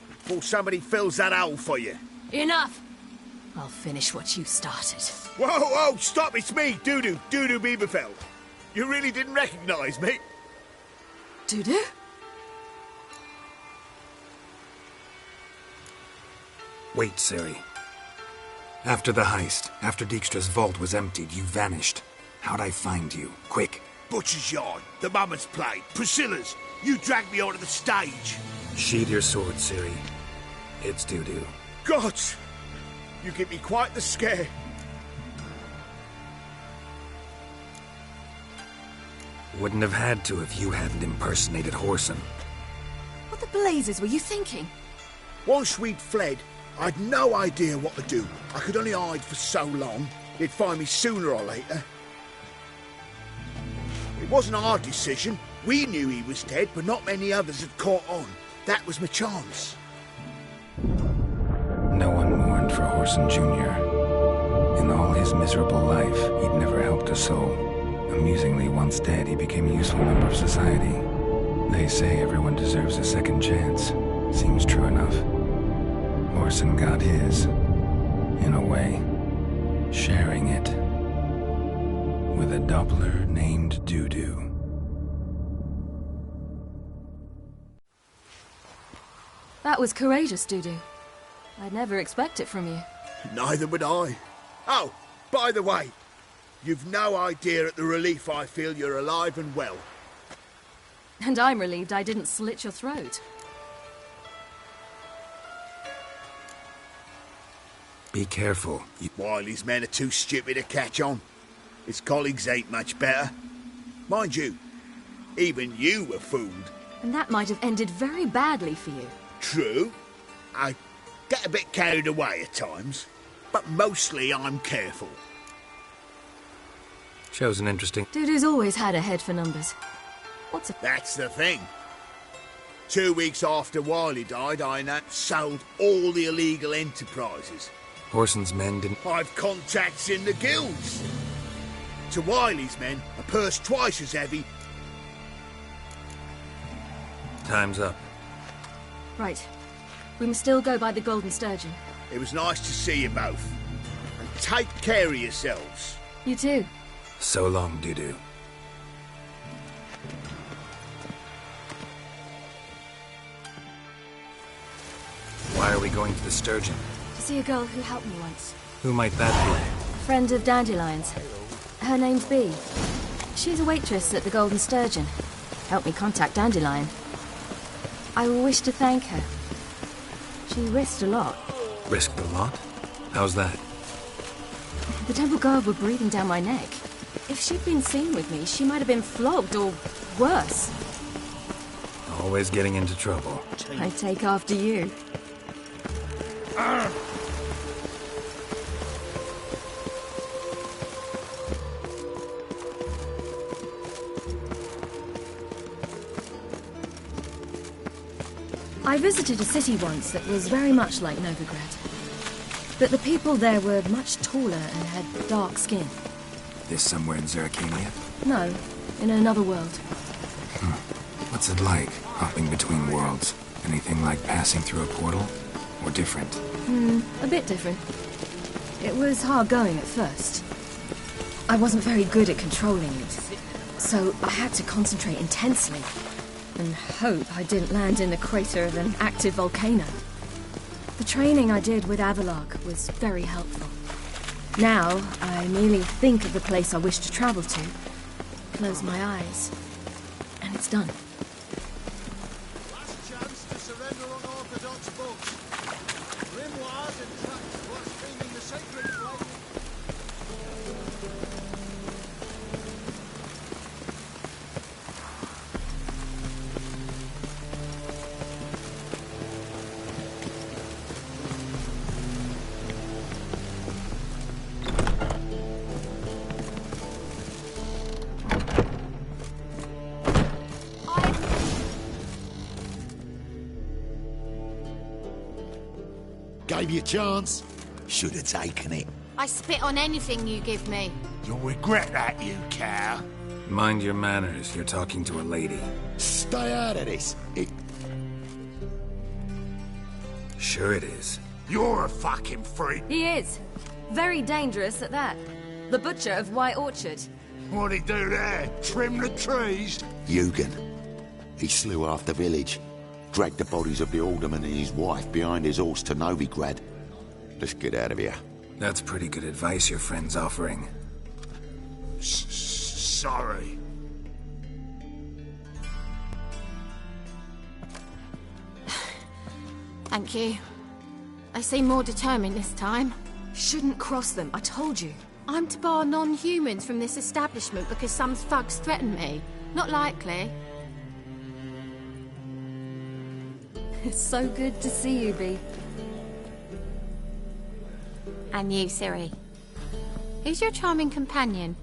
Before somebody fills that hole for you. Enough! I'll finish what you started. Whoa, whoa, stop, it's me, Dudu Bieberfeld. You really didn't recognize me? Dudu? Wait, Ciri. After the heist, after Dijkstra's vault was emptied, you vanished. How'd I find you? Quick. Butcher's Yard, the Mummer's Plate, Priscilla's. You dragged me onto the stage. Sheathe your sword, Ciri. It's Dudu. Gods! You give me quite the scare. Wouldn't have had to if you hadn't impersonated Horson. What the blazes were you thinking? Once we'd fled, I'd no idea what to do. I could only hide for so long. They'd find me sooner or later. It wasn't our decision. We knew he was dead, but not many others had caught on. That was my chance. No one mourned for Horson Jr. In all his miserable life, he'd never helped a soul. Amusingly, once dead, he became a useful member of society. They say everyone deserves a second chance. Seems true enough. Horson got his, in a way, sharing it with a Doppler named Dudu. That was courageous, Dudu. I'd never expect it from you. Neither would I. Oh, by the way, you've no idea at the relief I feel you're alive and well. And I'm relieved I didn't slit your throat. Be careful. Wiley's men are too stupid to catch on. His colleagues ain't much better. Mind you, even you were fooled. And that might have ended very badly for you. True. Get a bit carried away at times, but mostly I'm careful. Shows an interesting... Dude who's always had a head for numbers. What's a... That's the thing. 2 weeks after Wiley died, I sold all the illegal enterprises. Horson's men didn't... I've contacts in the guilds. To Wiley's men, a purse twice as heavy. Time's up. Right. We must still go by the Golden Sturgeon. It was nice to see you both. And take care of yourselves. You too. So long, Dudu. Why are we going to the Sturgeon? To see a girl who helped me once. Who might that be? A friend of Dandelion's. Her name's Bee. She's a waitress at the Golden Sturgeon. Helped me contact Dandelion. I wish to thank her. She risked a lot. Risked a lot? How's that? The Temple Guard were breathing down my neck. If she'd been seen with me, she might have been flogged or worse. Always getting into trouble. I take after you. I visited a city once that was very much like Novigrad. But the people there were much taller and had dark skin. This somewhere in Zeracania? No, in another world. What's it like, hopping between worlds? Anything like passing through a portal? Or different? A bit different. It was hard going at first. I wasn't very good at controlling it, so I had to concentrate intensely and hope I didn't land in the crater of an active volcano. The training I did with Avalok was very helpful. Now, I merely think of the place I wish to travel to, close my eyes, and it's done. Last chance to surrender unorthodox books. Grimoires and tracts blaspheming the sacred flame. Gave you a chance. Should have taken it. I spit on anything you give me. You'll regret that, you cow. Mind your manners, you're talking to a lady. Stay out of this. Sure it is. You're a fucking freak. He is. Very dangerous at that. The butcher of White Orchard. What'd he do there? Trim the trees? Eugen. He slew half the village. Dragged the bodies of the alderman and his wife behind his horse to Novigrad. Let's get out of here. That's pretty good advice your friend's offering. Sorry. Thank you. They seem more determined this time. Shouldn't cross them, I told you. I'm to bar non-humans from this establishment because some thugs threaten me. Not likely. It's so good to see you, Bee. And you, Ciri. Who's your charming companion?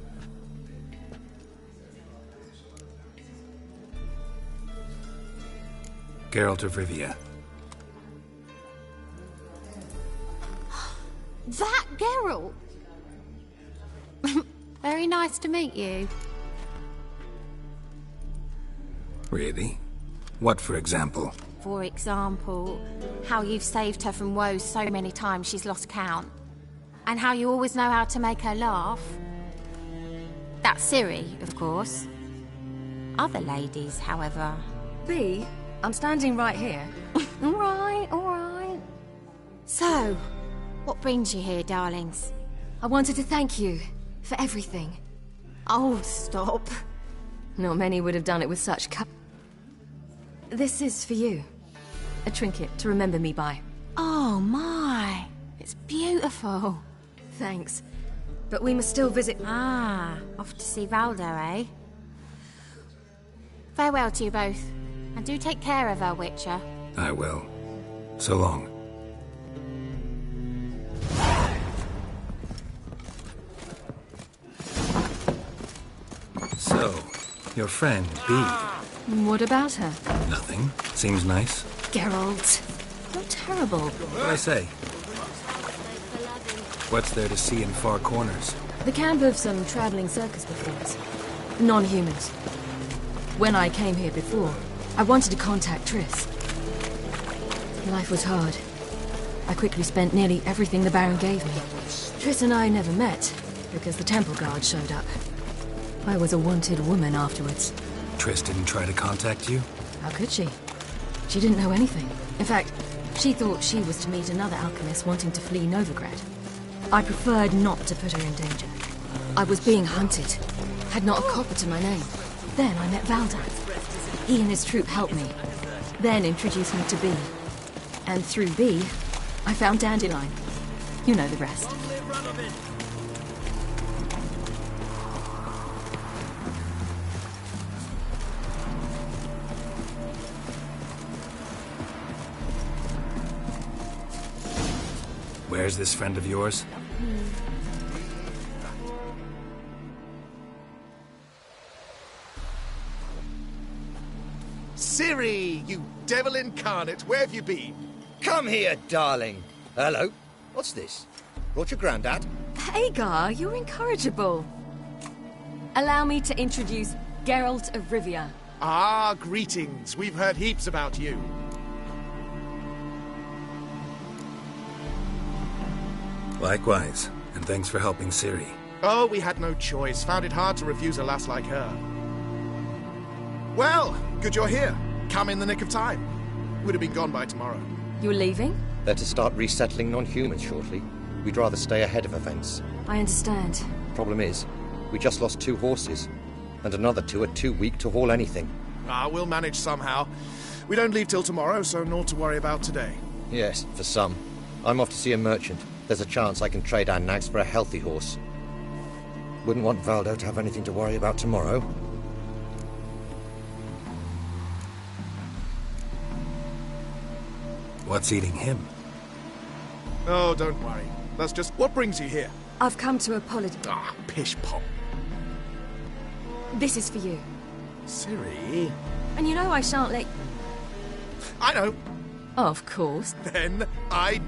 Geralt of Rivia. That Geralt! Very nice to meet you. Really? What, for example? For example, how you've saved her from woes so many times she's lost count. And how you always know how to make her laugh. That's Ciri, of course. Other ladies, however... Bee, I'm standing right here. All right. So, what brings you here, darlings? I wanted to thank you for everything. Oh, stop. Not many would have done it with such This is for you. A trinket to remember me by. Oh, my. It's beautiful. Thanks. But we must still visit... Ah, off to see Valdo, eh? Farewell to you both. And do take care of her, Witcher. I will. So long. Your friend, Bee. What about her? Nothing. Seems nice. Geralt, you're terrible. What did I say? What's there to see in far corners? The camp of some traveling circus performers. Non-humans. When I came here before, I wanted to contact Triss. Life was hard. I quickly spent nearly everything the Baron gave me. Triss and I never met, because the temple guard showed up. I was a wanted woman afterwards. Triss didn't try to contact you? How could she? She didn't know anything. In fact, she thought she was to meet another alchemist wanting to flee Novigrad. I preferred not to put her in danger. I was being hunted. Had not a copper to my name. Then I met Valdan. He and his troop helped me. Then introduced me to Bee. And through Bee, I found Dandelion. You know the rest. Where's this friend of yours? Ciri, you devil incarnate, where have you been? Come here, darling. Hello. What's this? Brought your granddad? Hagar, you're incorrigible. Allow me to introduce Geralt of Rivia. Ah, greetings. We've heard heaps about you. Likewise, and thanks for helping Ciri. Oh, we had no choice. Found it hard to refuse a lass like her. Well, good you're here. Come in the nick of time. Would have been gone by tomorrow. You're leaving? They're to start resettling non-humans shortly. We'd rather stay ahead of events. I understand. Problem is, we just lost 2 horses, and another 2 are too weak to haul anything. Ah, we'll manage somehow. We don't leave till tomorrow, so naught to worry about today. Yes, for some. I'm off to see a merchant. There's a chance I can trade our nags for a healthy horse. Wouldn't want Valdo to have anything to worry about tomorrow. What's eating him? Oh, don't worry. That's just... What brings you here? I've come to apologize. Ah, pish-pop. This is for you. Ciri? And you know I shan't let... I know. Of course. Then I...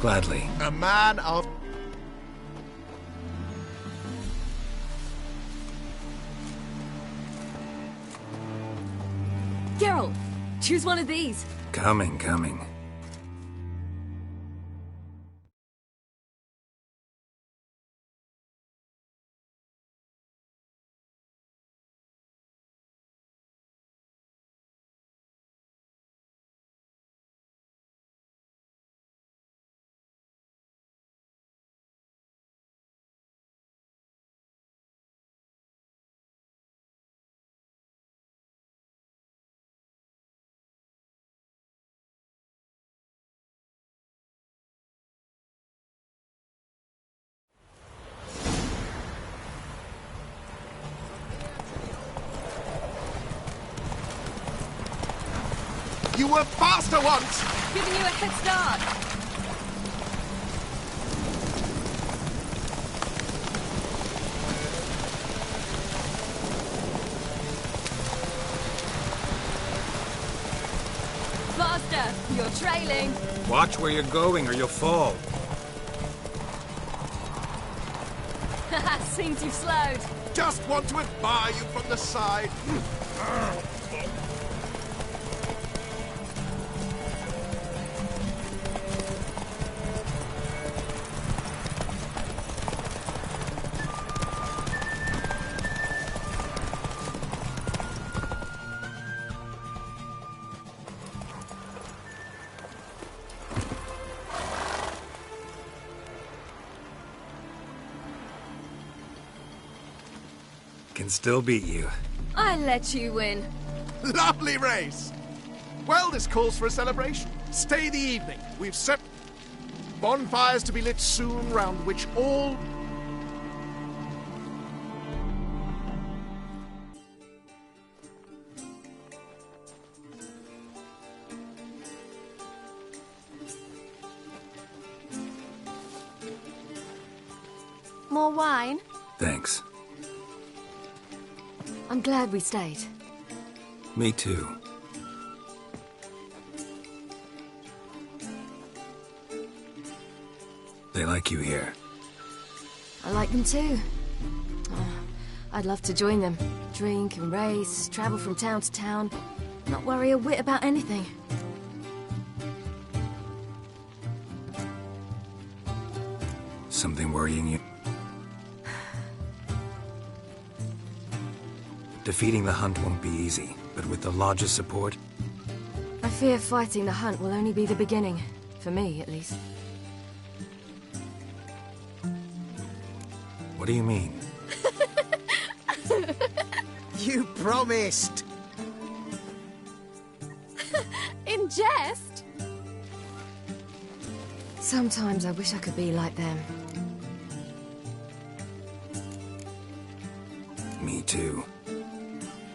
Gladly. A man of... Geralt, choose one of these. Coming. You were faster once! Giving you a head start. Faster! You're trailing. Watch where you're going or you'll fall. Seems you've slowed. Just want to admire you from the side. Can still beat you. I let you win. Lovely race! Well, this calls for a celebration. Stay the evening. We've set bonfires to be lit soon, round which all... More wine? Thanks. I'm glad we stayed. Me too. They like you here. I like them too. Oh, I'd love to join them. Drink and race, travel from town to town. Not worry a whit about anything. Something worrying you? Defeating the Hunt won't be easy, but with the Lodge's support... I fear fighting the Hunt will only be the beginning. For me, at least. What do you mean? You promised! In jest? Sometimes I wish I could be like them. Me too.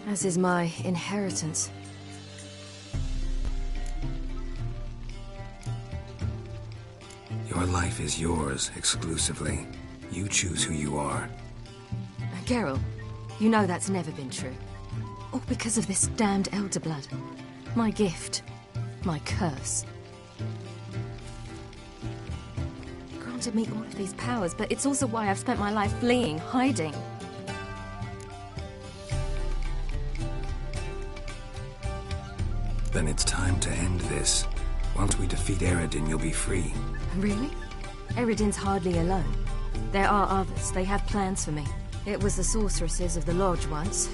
As is my inheritance. Your life is yours, exclusively. You choose who you are. Geralt, you know that's never been true. All because of this damned Elder Blood. My gift. My curse. Granted me all of these powers, but it's also why I've spent my life fleeing, hiding. Then it's time to end this. Once we defeat Eredin, you'll be free. Really? Eredin's hardly alone. There are others. They have plans for me. It was the sorceresses of the Lodge once.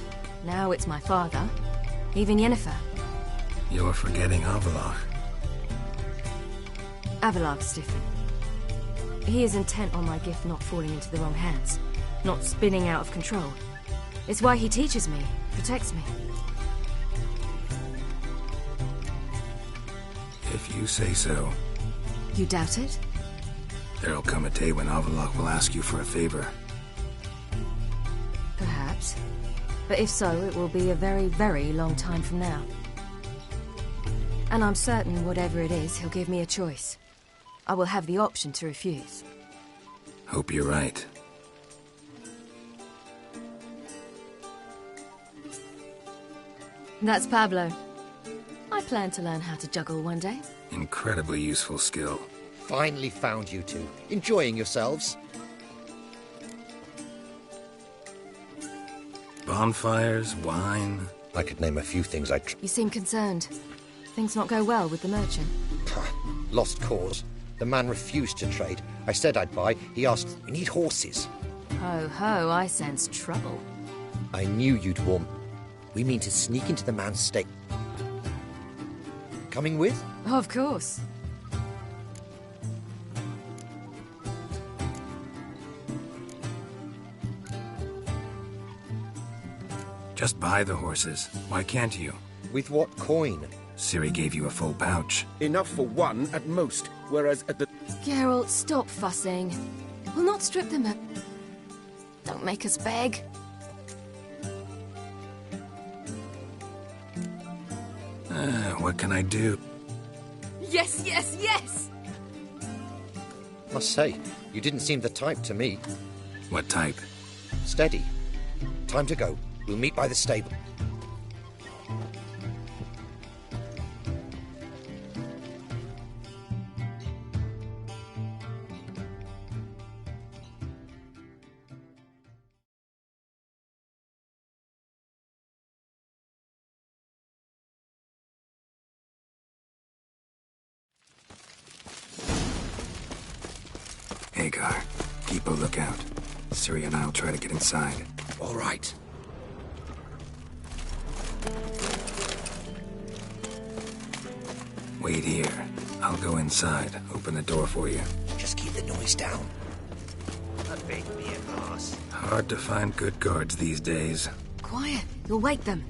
Now it's my father. Even Yennefer. You're forgetting Avallac'h. Avallac'h's different. He is intent on my gift not falling into the wrong hands. Not spinning out of control. It's why he teaches me, protects me. If you say so. You doubt it? There'll come a day when Avallac'h will ask you for a favor. Perhaps. But if so, it will be a very, very long time from now. And I'm certain whatever it is, he'll give me a choice. I will have the option to refuse. Hope you're right. That's Pablo. I plan to learn how to juggle one day. Incredibly useful skill. Finally found you two. Enjoying yourselves? Bonfires, wine... I could name a few things I'd... You seem concerned. Things not go well with the merchant? Lost cause. The man refused to trade. I said I'd buy. He asked, we need horses. Ho ho, I sense trouble. I knew you'd warm. We mean to sneak into the man's stake. Coming with? Of course. Just buy the horses. Why can't you? With what coin? Ciri gave you a full pouch. Enough for one at most, whereas at the... Geralt, stop fussing. We'll not strip them at... Don't make us beg. What can I do? Yes, yes, yes! Must say, you didn't seem the type to me. What type? Steady. Time to go. We'll meet by the stable. Hagar, keep a lookout. Ciri and I'll try to get inside. All right. Wait here. I'll go inside. Open the door for you. Just keep the noise down. A big beer glass. Hard to find good guards these days. Quiet. You'll wake them.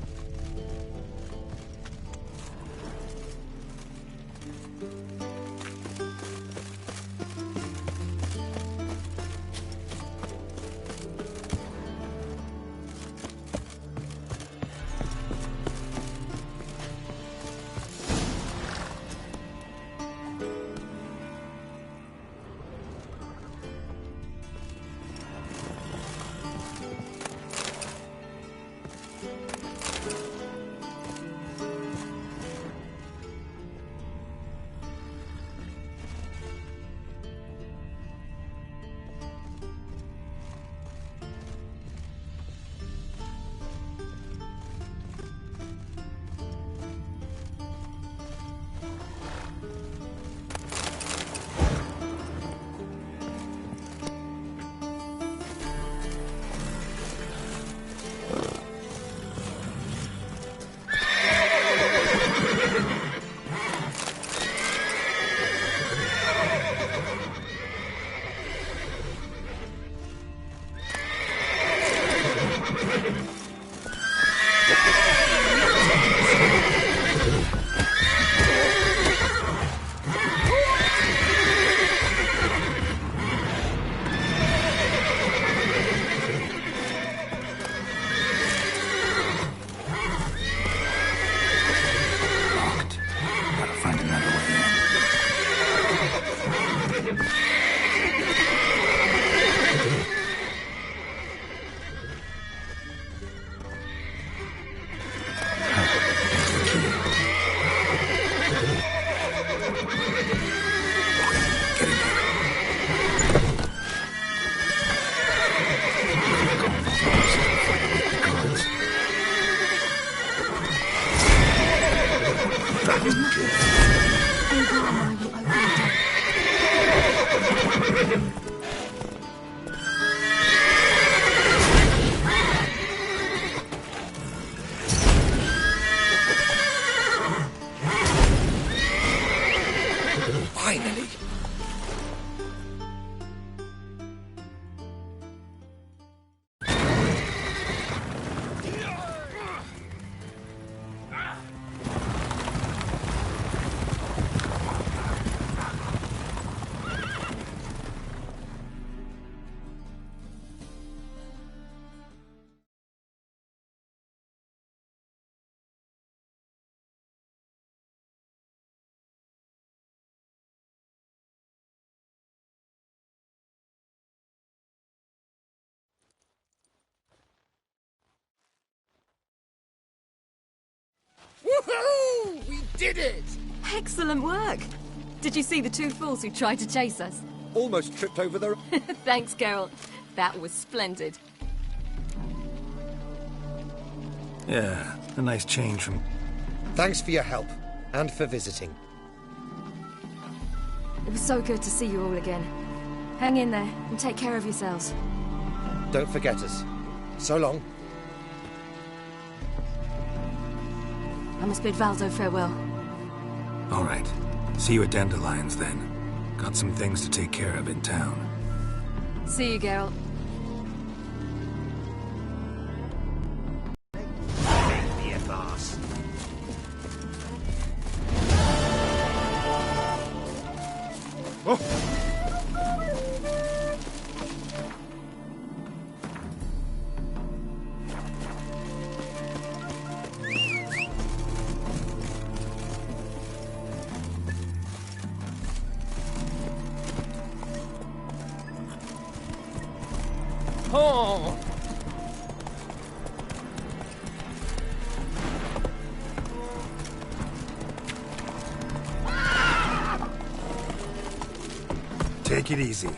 did it! Excellent work! Did you see the two fools who tried to chase us? Almost tripped over their... Thanks, Geralt. That was splendid. Yeah, a nice change from... Thanks for your help, and for visiting. It was so good to see you all again. Hang in there, and take care of yourselves. Don't forget us. So long. I must bid Valdo farewell. All right. See you at Dandelion's, then. Got some things to take care of in town. See you, Geralt. Be a boss. Oh! Oh! Take it easy.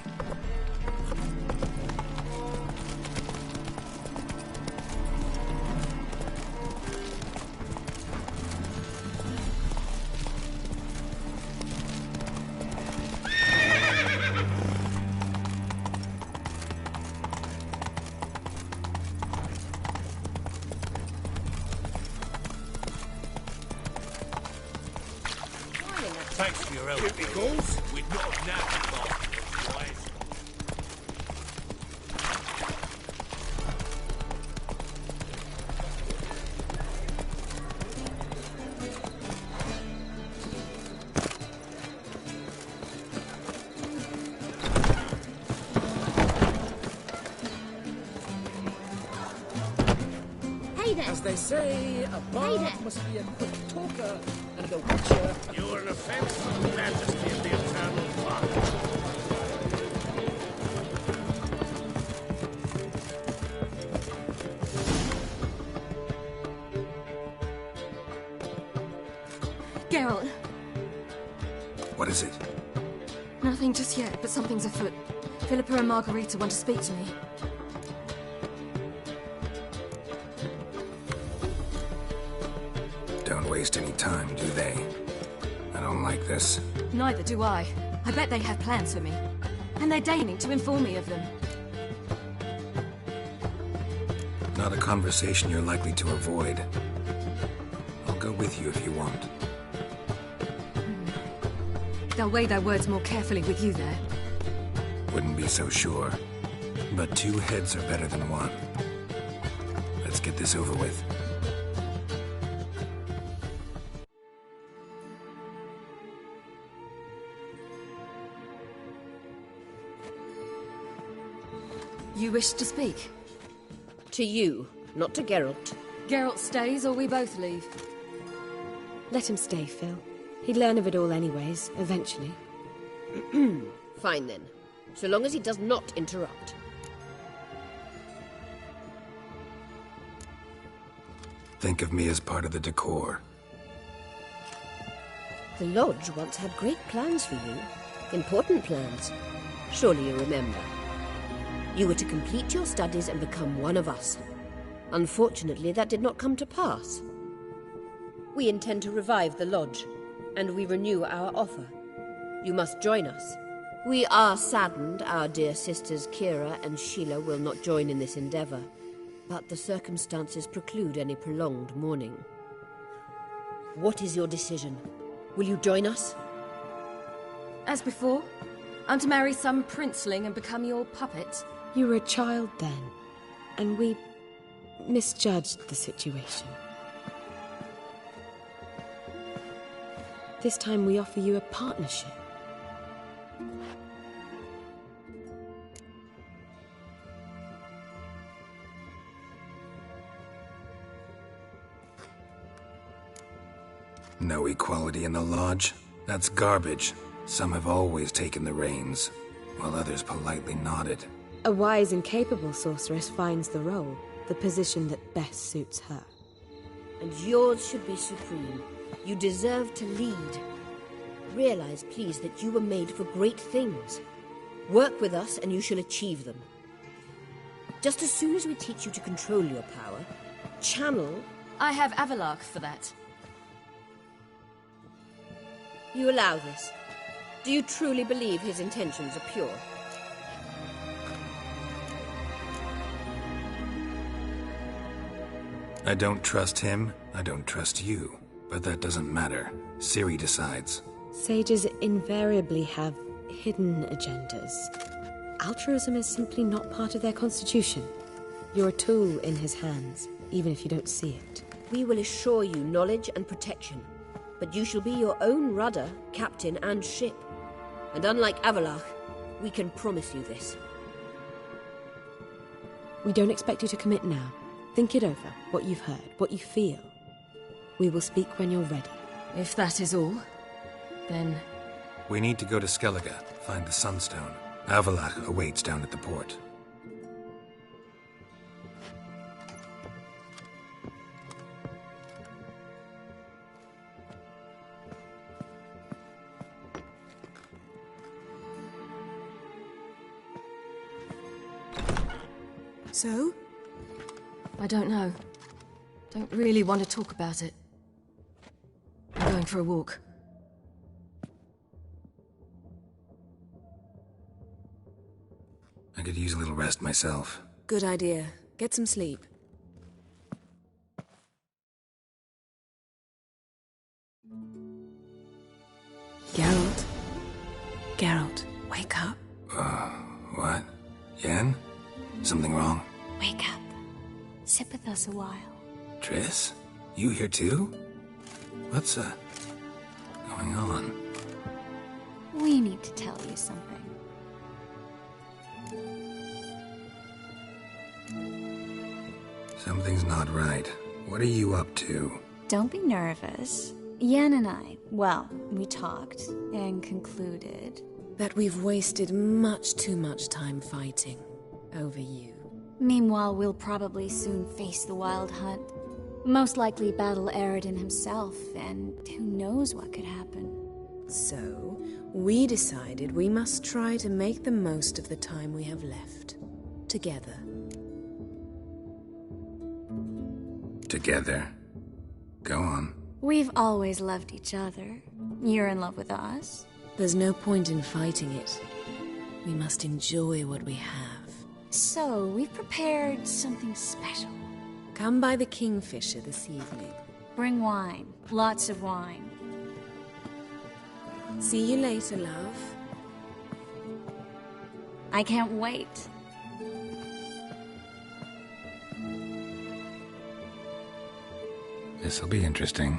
Thanks for your help. Because We'd not have nabbed you otherwise. Hey there. as they say, a bard must be a quick talker and a watcher. You're an offence to the majesty of the eternal fire. Geralt. What is it? Nothing just yet, but something's afoot. Philippa and Margarita want to speak to me. Don't waste any time, do they? I don't like this. Neither do I. I bet they have plans for me. And they're deigning to inform me of them. Not a conversation you're likely to avoid. I'll go with you if you want. They'll weigh their words more carefully with you there. Wouldn't be so sure. But two heads are better than one. Let's get this over with. You wish to speak? To you, not to Geralt. Geralt stays or we both leave? Let him stay, Phil. He'd learn of it all anyways, eventually. Fine then. So long as he does not interrupt. Think of me as part of the decor. The Lodge once had great plans for you. Important plans. Surely you remember. You were to complete your studies and become one of us. Unfortunately, that did not come to pass. We intend to revive the Lodge, and we renew our offer. You must join us. We are saddened our dear sisters Kira and Sheila will not join in this endeavor, but the circumstances preclude any prolonged mourning. What is your decision? Will you join us? As before, I'm to marry some princeling and become your puppet. You were a child then, and we misjudged the situation. This time we offer you a partnership. No equality in the Lodge? That's garbage. Some have always taken the reins, while others politely nodded. A wise and capable sorceress finds the role, the position that best suits her. and yours should be supreme. You deserve to lead. Realize, please, that you were made for great things. Work with us and you shall achieve them. Just as soon as we teach you to control your power, channel... I have Avalark for that. You allow this. Do you truly believe his intentions are pure? I don't trust him, I don't trust you. But that doesn't matter. Ciri decides. Sages invariably have hidden agendas. Altruism is simply not part of their constitution. You're a tool in his hands, even if you don't see it. We will assure you knowledge and protection, but you shall be your own rudder, captain, and ship. And unlike Avalark, we can promise you this. We don't expect you to commit now. Think it over, what you've heard, what you feel. We will speak when you're ready. If that is all, then... We need to go to Skellige, find the Sunstone. Avalach awaits down at the port. So? I don't know. Don't really want to talk about it. I'm going for a walk. I could use a little rest myself. Good idea. Get some sleep. Geralt. Geralt, wake up. What? Yen? Something wrong? Wake up. Sit with us a while. Triss? You here too? What's, going on? We need to tell you something. Something's not right. What are you up to? Don't be nervous. Yen and I, well, we talked and concluded that we've wasted much too much time fighting over you. Meanwhile, we'll probably soon face the Wild Hunt. Most likely battle Eredin himself, and who knows what could happen. So, we decided we must try to make the most of the time we have left. Together. Together? Go on. We've always loved each other. You're in love with us. There's no point in fighting it. We must enjoy what we have. So, we've prepared something special. Come by the Kingfisher this evening. Bring wine. Lots of wine. See you later, love. I can't wait. This'll be interesting.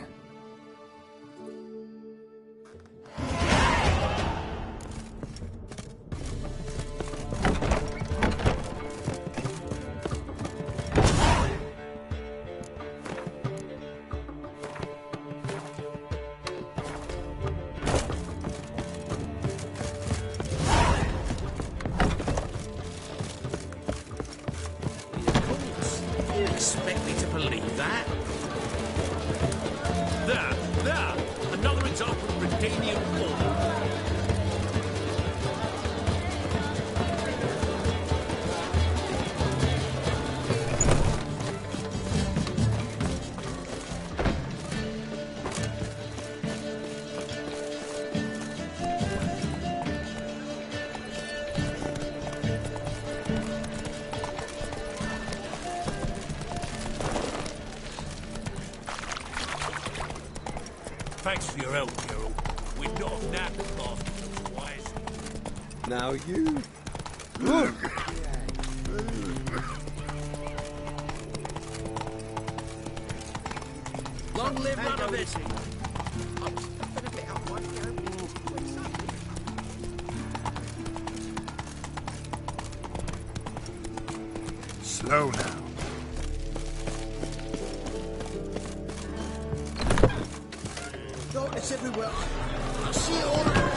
You expect me to believe that? There! Another example of Redanian order. Thanks for your help, Geralt. We're not that bastards wise. Now you... Look! Long live Radovid! Slow now. Darkness everywhere. I see it all around.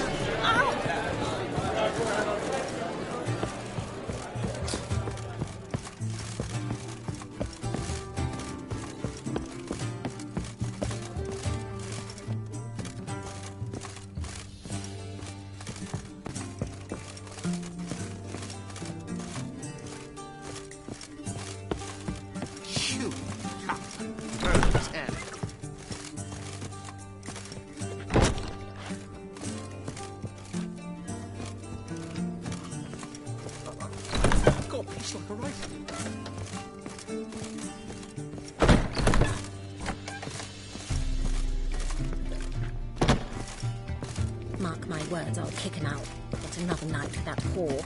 words, I'll kick him out. Get another night with that whore.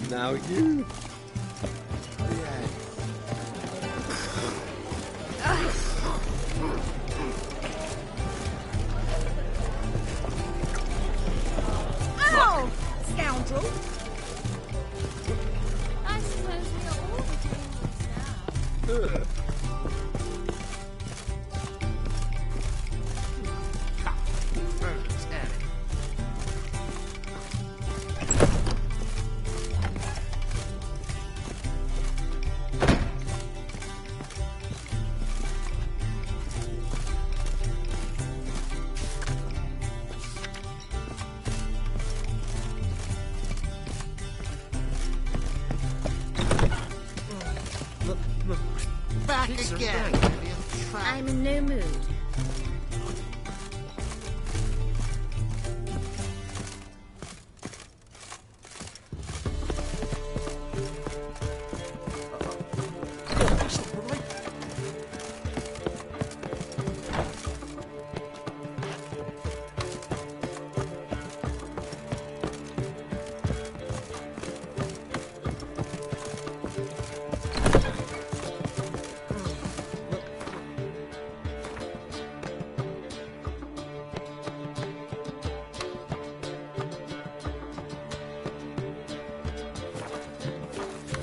Now you. Ow! Scoundrel! I suppose we are all doing this now. Back again. I'm in no mood.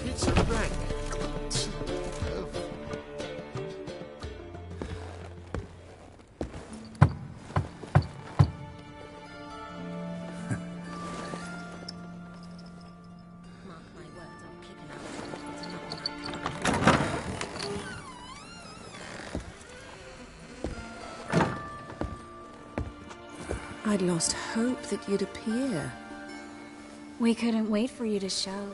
It's a wreck. Mark my words, I'll kick him out. Get another night. I'd lost hope that you'd appear. We couldn't wait for you to show.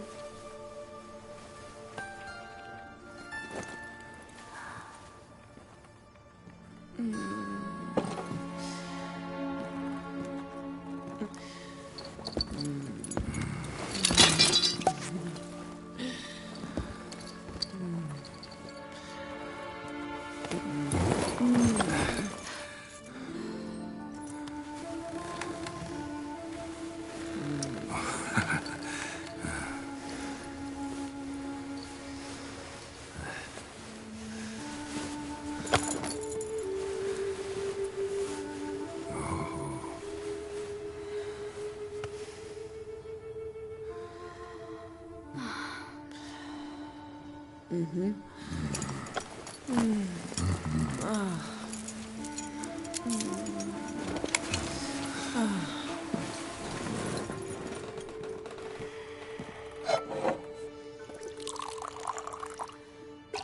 Mm-hmm.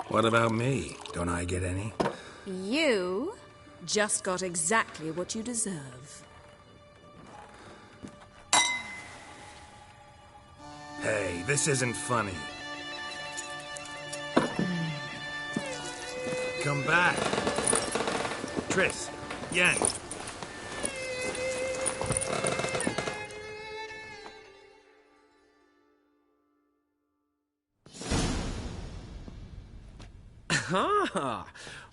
What about me? Don't I get any? You just got exactly what you deserve. Hey, this isn't funny. Come back. Triss, Yang. Ah,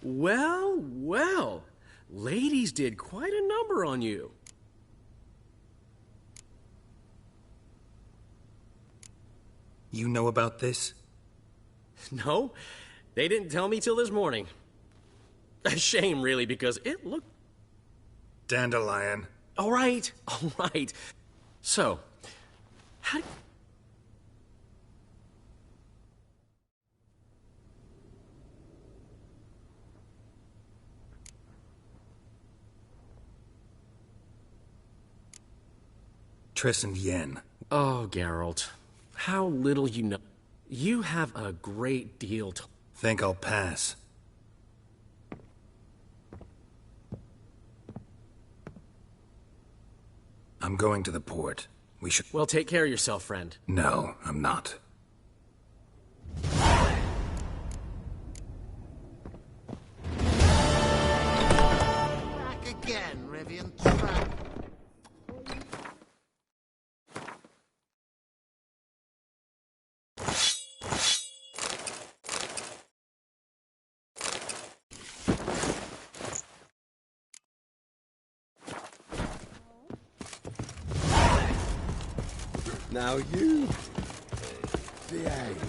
well, well. Ladies did quite a number on you. You know about this? No, they didn't tell me till this morning. A shame, really, because it looked... Dandelion. All right, all right. So, how... Triss and Yen. Oh, Geralt, how little you know. You have a great deal to... Think I'll pass. I'm going to the port. We should... Well, take care of yourself, friend. No, I'm not. Back again, Rivian. Now you behave.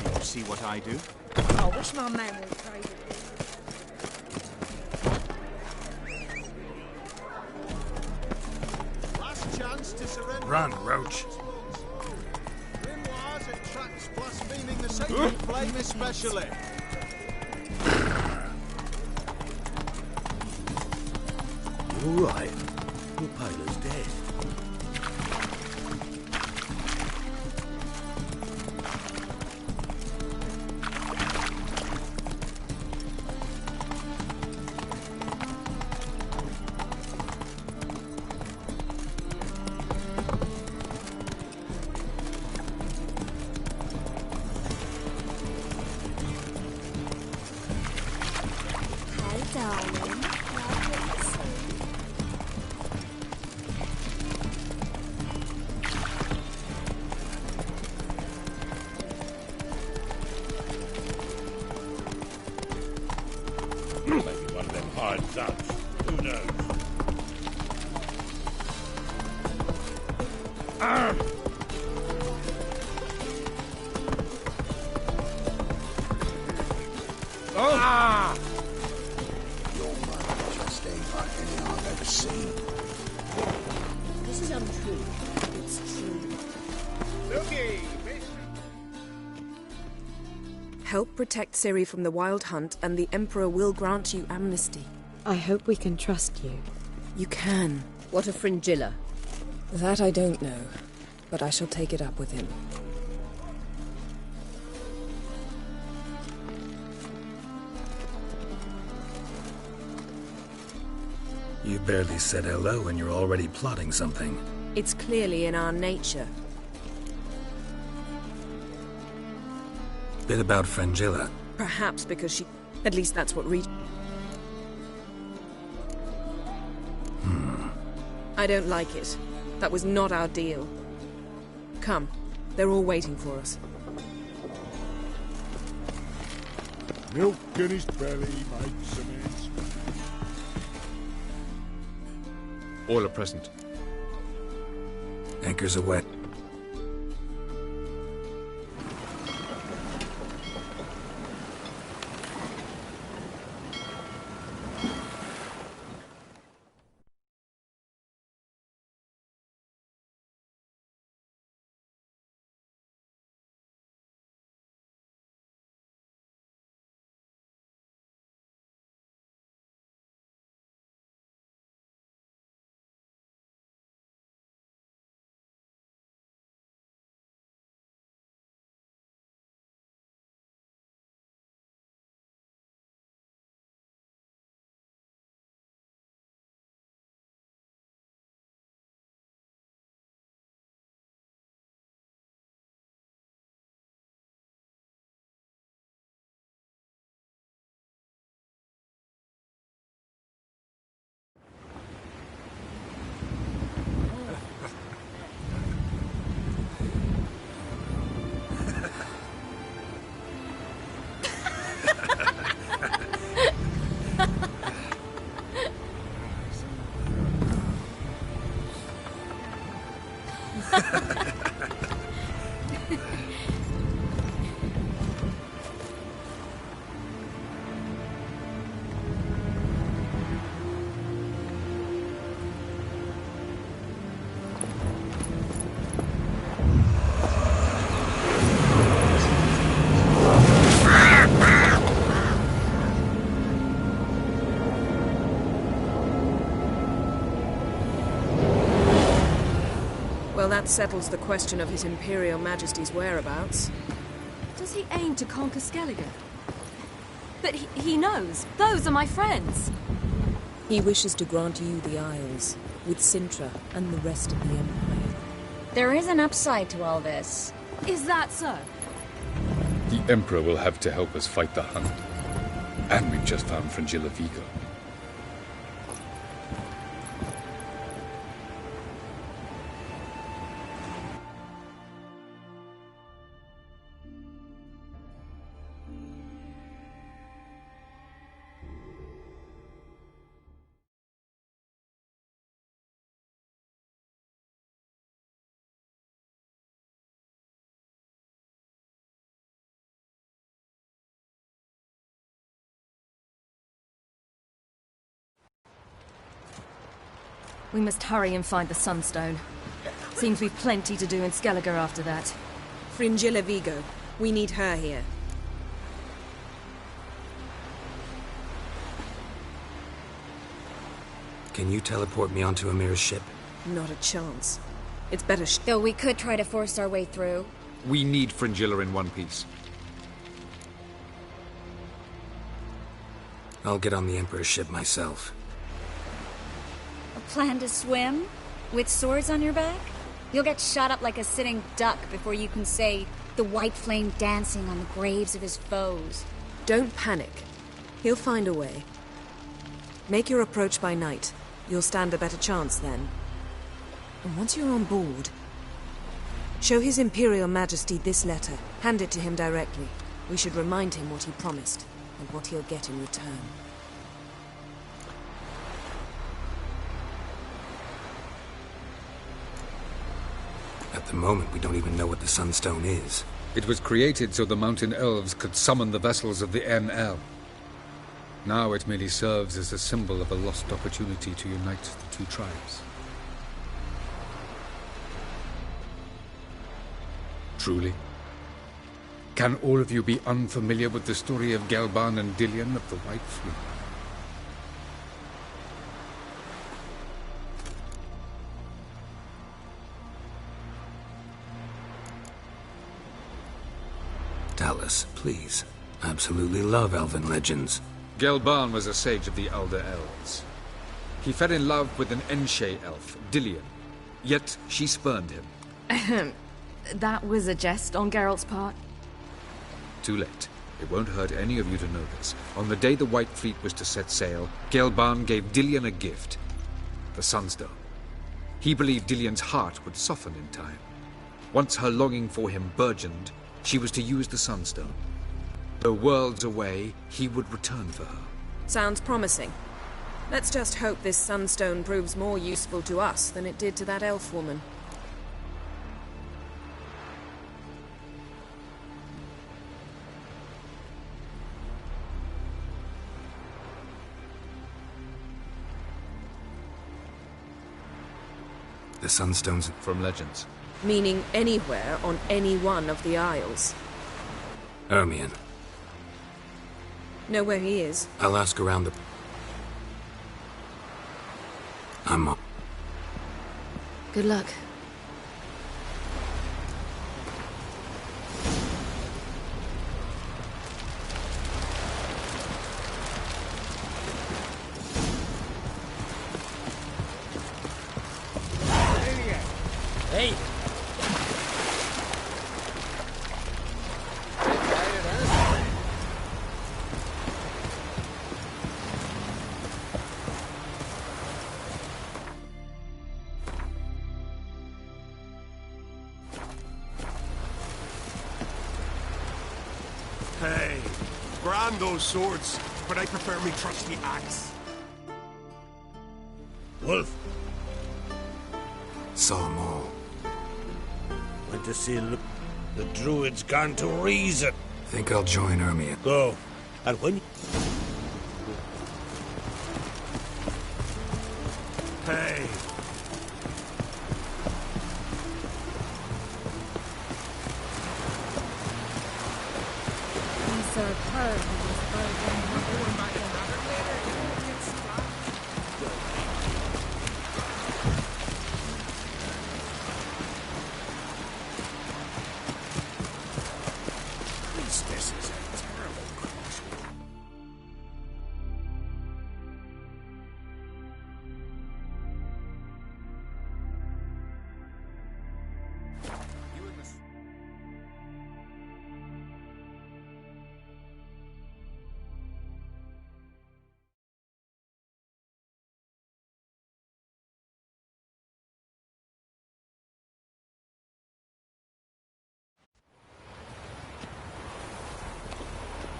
Did you see what I do? I wish my man would trade it. Last chance to surrender. Run, Roach. Grimoires and tracts blaspheming the sacred flame especially. All right. Your pilot's dead. Hi, darling. Lovely to see you. Maybe one of them hired thugs. Who knows? Ah! Your mother just ain't like any I've ever seen. This is untrue. It's true. Looky, Help protect Ciri from the Wild Hunt, and the Emperor will grant you amnesty. I hope we can trust you. You can. What of Fringilla? That I don't know, but I shall take it up with him. You barely said hello and you're already plotting something. It's clearly in our nature. Bit about Fringilla. Perhaps because she... At least that's what Reach... I don't like it. That was not our deal. Come. They're all waiting for us. Milk in his belly makes amends. All are present. Anchors are wet. Well, that settles the question of His Imperial Majesty's whereabouts. Does he aim to conquer Skellige? But he knows. Those are my friends. He wishes to grant you the Isles, with Sintra and the rest of the Empire. There is an upside to all this. Is that so? The Emperor will have to help us fight the Hunt. And we've just found Fringilla Vigo. We must hurry and find the Sunstone. Seems we've plenty to do in Skelliger after that. Fringilla Vigo. We need her here. Can you teleport me onto Amir's ship? Not a chance. It's better Though we could try to force our way through. We need Fringilla in one piece. I'll get on the Emperor's ship myself. A plan to swim? With swords on your back? You'll get shot up like a sitting duck before you can say the white flame dancing on the graves of his foes. Don't panic. He'll find a way. Make your approach by night. You'll stand a better chance then. And once you're on board, show His Imperial Majesty this letter. Hand it to him directly. We should remind him what he promised, and what he'll get in return. At the moment, we don't even know what the Sunstone is. It was created so the Mountain Elves could summon the vessels of the NL. Now it merely serves as a symbol of a lost opportunity to unite the two tribes. Truly? Can all of you be unfamiliar with the story of Gelban and Dillion of the White Fleet? Tell us, please. I absolutely love elven legends. Gelban was a sage of the Elder Elves. He fell in love with an Enshe elf, Dillion. Yet she spurned him. That was a jest on Geralt's part. Too late. It won't hurt any of you to know this. On the day the White Fleet was to set sail, Gelban gave Dillion a gift. The Sunstone. He believed Dillion's heart would soften in time. Once her longing for him burgeoned, she was to use the Sunstone. Though worlds away, he would return for her. Sounds promising. Let's just hope this Sunstone proves more useful to us than it did to that elf woman. The Sunstone's from legends. Meaning anywhere on any one of the Isles. Ermion. Know where he is? I'll ask around the... I'm on. Good luck. Hey! Hey, grand those swords, but I prefer me trusty axe. Wolf. Saw 'em all. Went to see the druid's gone to reason. Think I'll join Ermion. Go. And when... Hey. These are This is a terrible crossroad.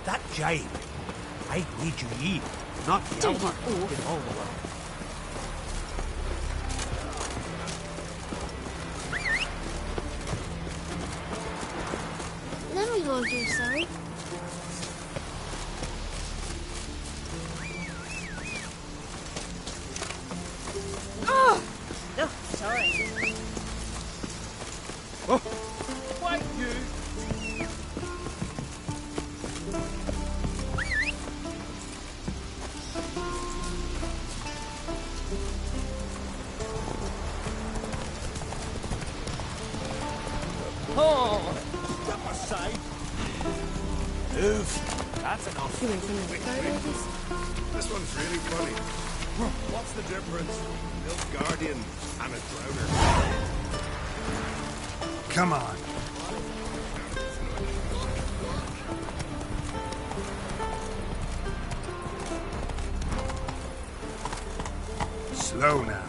That jibe, I need you eat, not the elder in all the world. Then we won't do so. Oh! enough. You went from the photos? This one's really funny. What's the difference? Milk Guardian and a drowner. Come on. Slow now.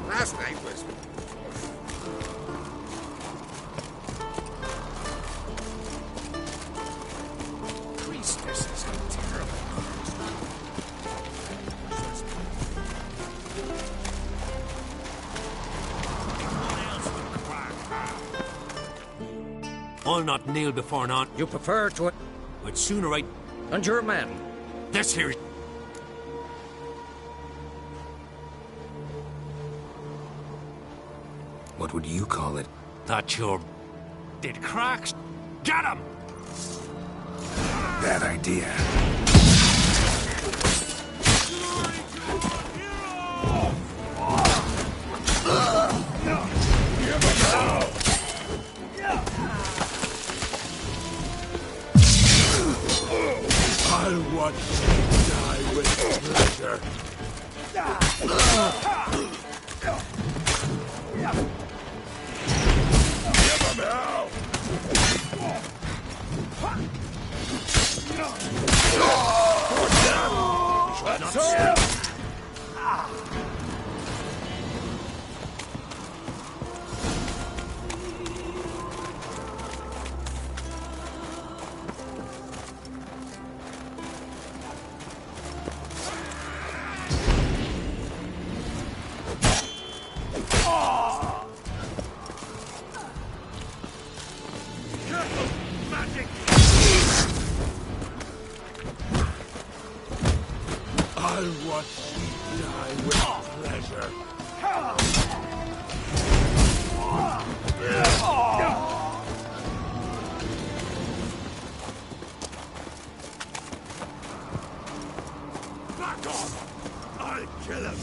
Last night was... Priestesses are terrible. I'll not kneel before an aunt. You prefer to... I'd sooner I... And you're a man. This here... What would you call it? That your... did cracks. Get him! Bad idea. I'll watch you die with pleasure. Give him hell! That's it! I'll watch you die with pleasure. Back off! I'll kill him!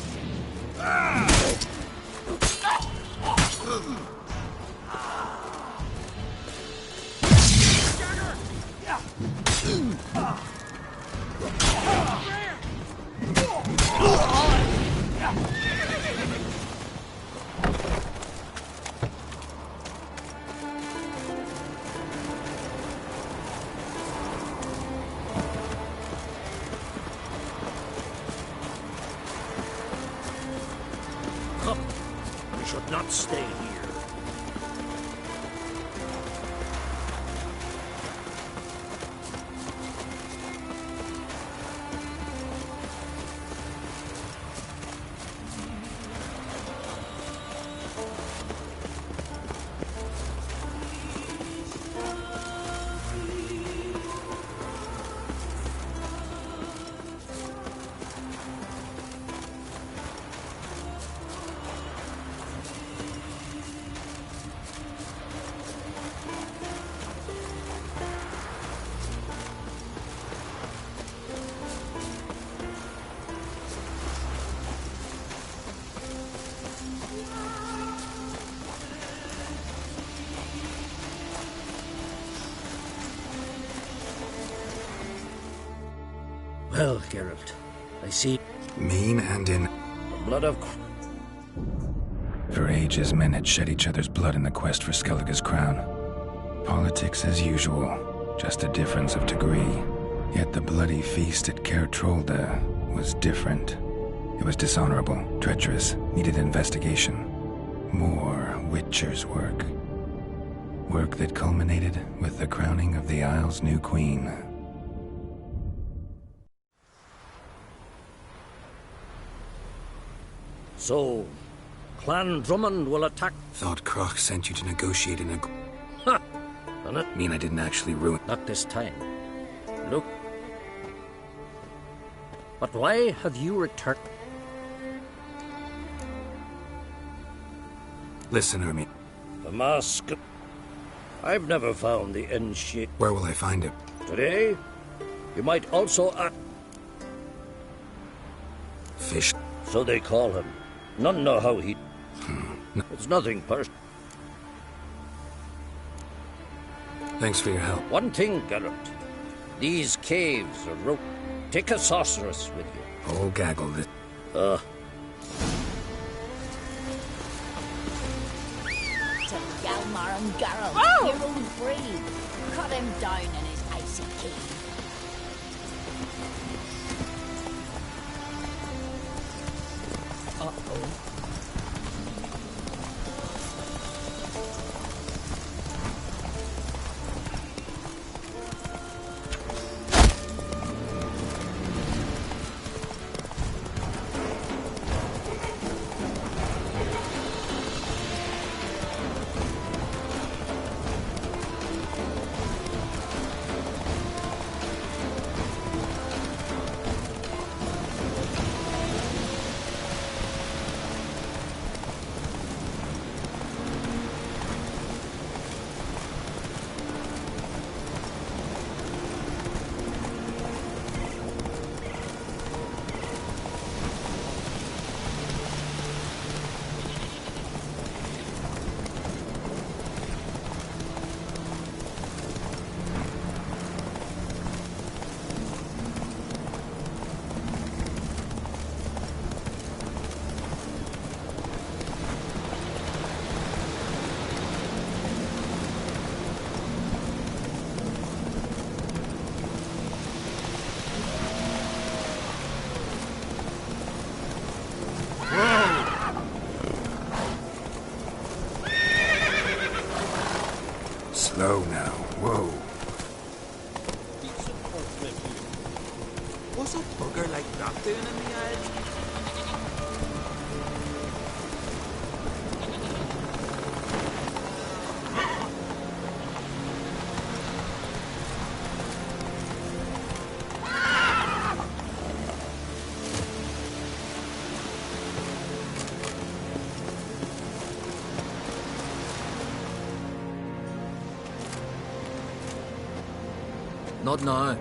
Come. We should not stay here. Well, Geralt, I see. Mean and in... The blood of... For ages, men had shed each other's blood in the quest for Skellige's crown. Politics as usual, just a difference of degree. Yet the bloody feast at Caer Trolda was different. It was dishonorable, treacherous, needed investigation. More Witcher's work. Work that culminated with the crowning of the Isle's new queen. So, Clan Drummond will attack. Thought Croc sent you to negotiate an Ha! And it mean I didn't actually ruin... Not this time. Look. But why have you returned? Listen, Hermie. The mask. I've never found the end shape. Where will I find it? Today, you might also Fish. So they call him. None know how he... No. It's nothing personal. Thanks for your help. One thing, Geralt. These caves are rope. Take a sorceress with you. Oh, gaggle this. To Galmar and Geralt, Oh! your own breed. Cut him down in his icy cave. Uh-oh. Slow now. Whoa. What's a bugger like that doing in the edge? Not now.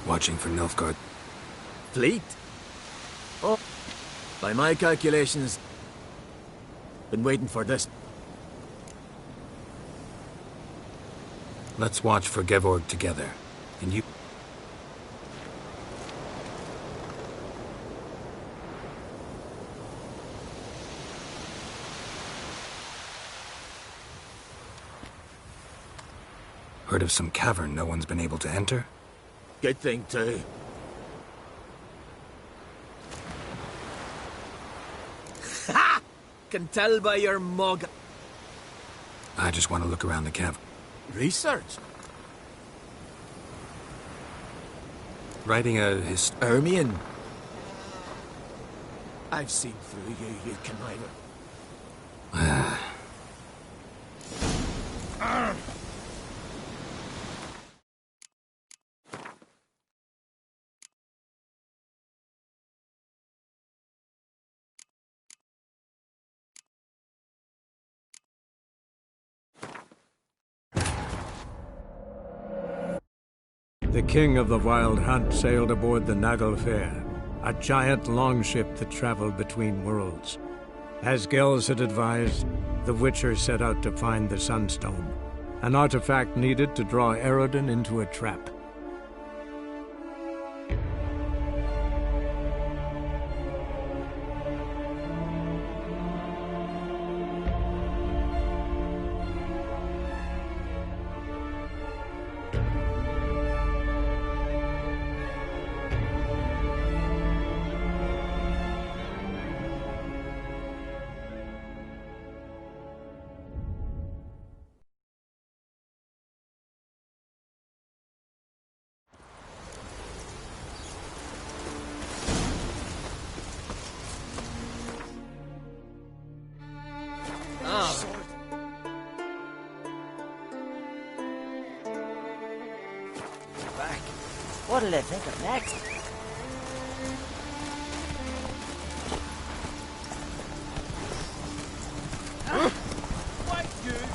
Watching for Nilfgaard. Fleet? Oh, by my calculations, been waiting for this. Let's watch for Gevorg together. And you... Heard of some cavern no one's been able to enter? Good thing, too. Ha! Can tell by your mug. I just want to look around the cavern. Research? Writing a Ermion. I've seen through you, you conniver. The king of the Wild Hunt sailed aboard the Naglfare, a giant longship that traveled between worlds. As Gels had advised, the Witcher set out to find the Sunstone, an artifact needed to draw Eredin into a trap. What'll they think of next? Quite good.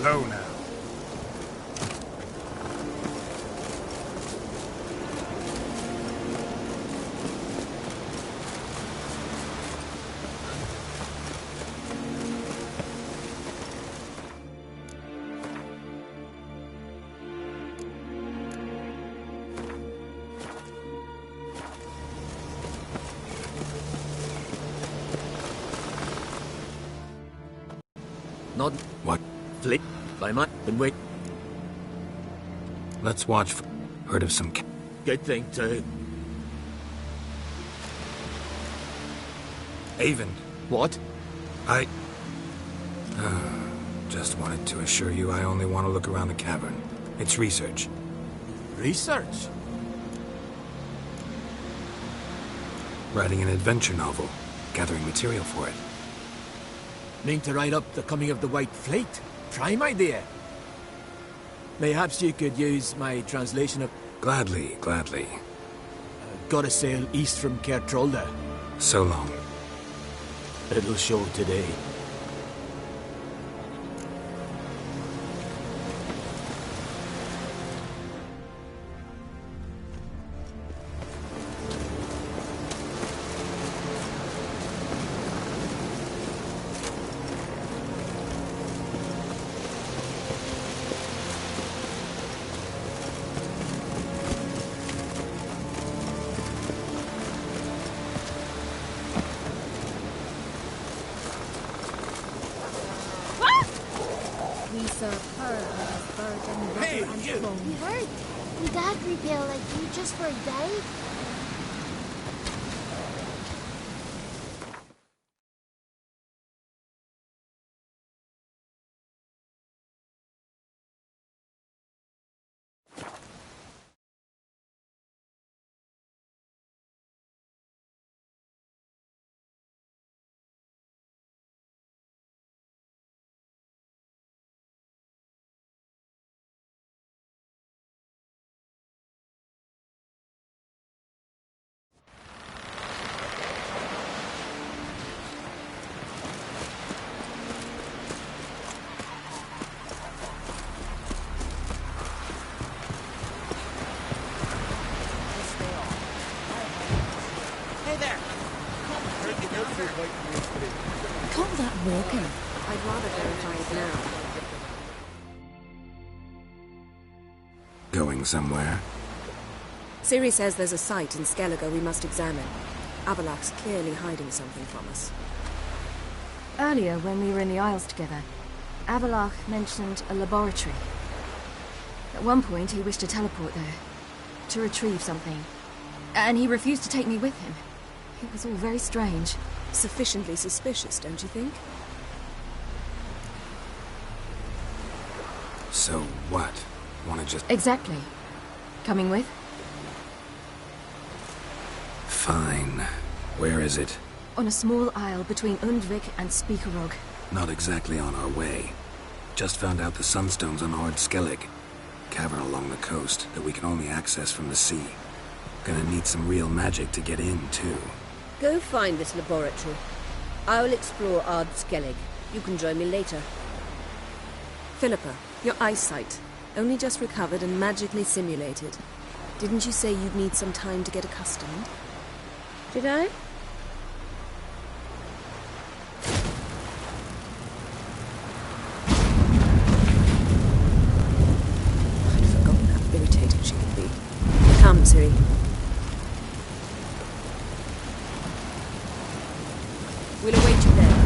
Slow now. Not What? flick. By my and wait. Let's watch for... Heard of some... Good thing too. Avon. What? I... just wanted to assure you I only want to look around the cavern. It's research. Research? Writing an adventure novel. Gathering material for it. Mean to write up the coming of the White Fleet? Prime idea. Mayhaps you could use my translation of... Gladly, gladly. Gotta sail east from Kertrolda. So long. It'll show today. Hey, you heard? We got repair like you just for a day? Call that walking? I'd rather verify it now. Going somewhere? Ciri says there's a site in Skellige we must examine. Avalach's clearly hiding something from us. Earlier, when we were in the Isles together, Avalach mentioned a laboratory. At one point, he wished to teleport there, to retrieve something. And he refused to take me with him. It was all very strange. Sufficiently suspicious, don't you think? So what? Wanna just... Exactly. Coming with? Fine. Where is it? On a small isle between Undvik and Speakerog. Not exactly on our way. Just found out the sunstone's on Ard Skellig. cavern along the coast that we can only access from the sea. Gonna need some real magic to get in, too. Go find this laboratory. I will explore Ard Skellig. You can join me later. Philippa, your eyesight. Only just recovered and magically simulated. Didn't you say you'd need some time to get accustomed? Did I? I'd forgotten how irritating she can be. Come, Ciri. We'll await you there.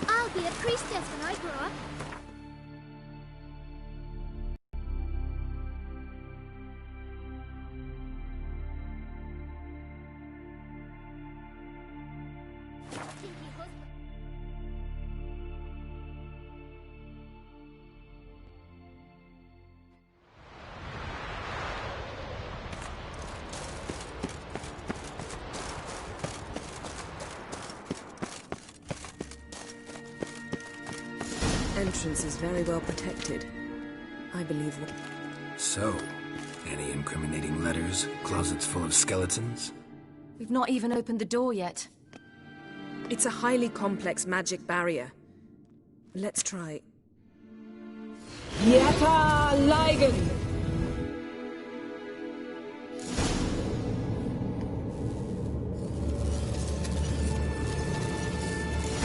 I'll be a priestess when I grow up. Entrance is very well protected. I believe what... So, any incriminating letters? Closets full of skeletons? We've not even opened the door yet. It's a highly complex magic barrier. Let's try. Yata Ligen!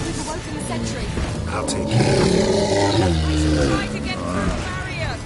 We've awoken the sentry. I'll take care. I shall try to get through the barrier.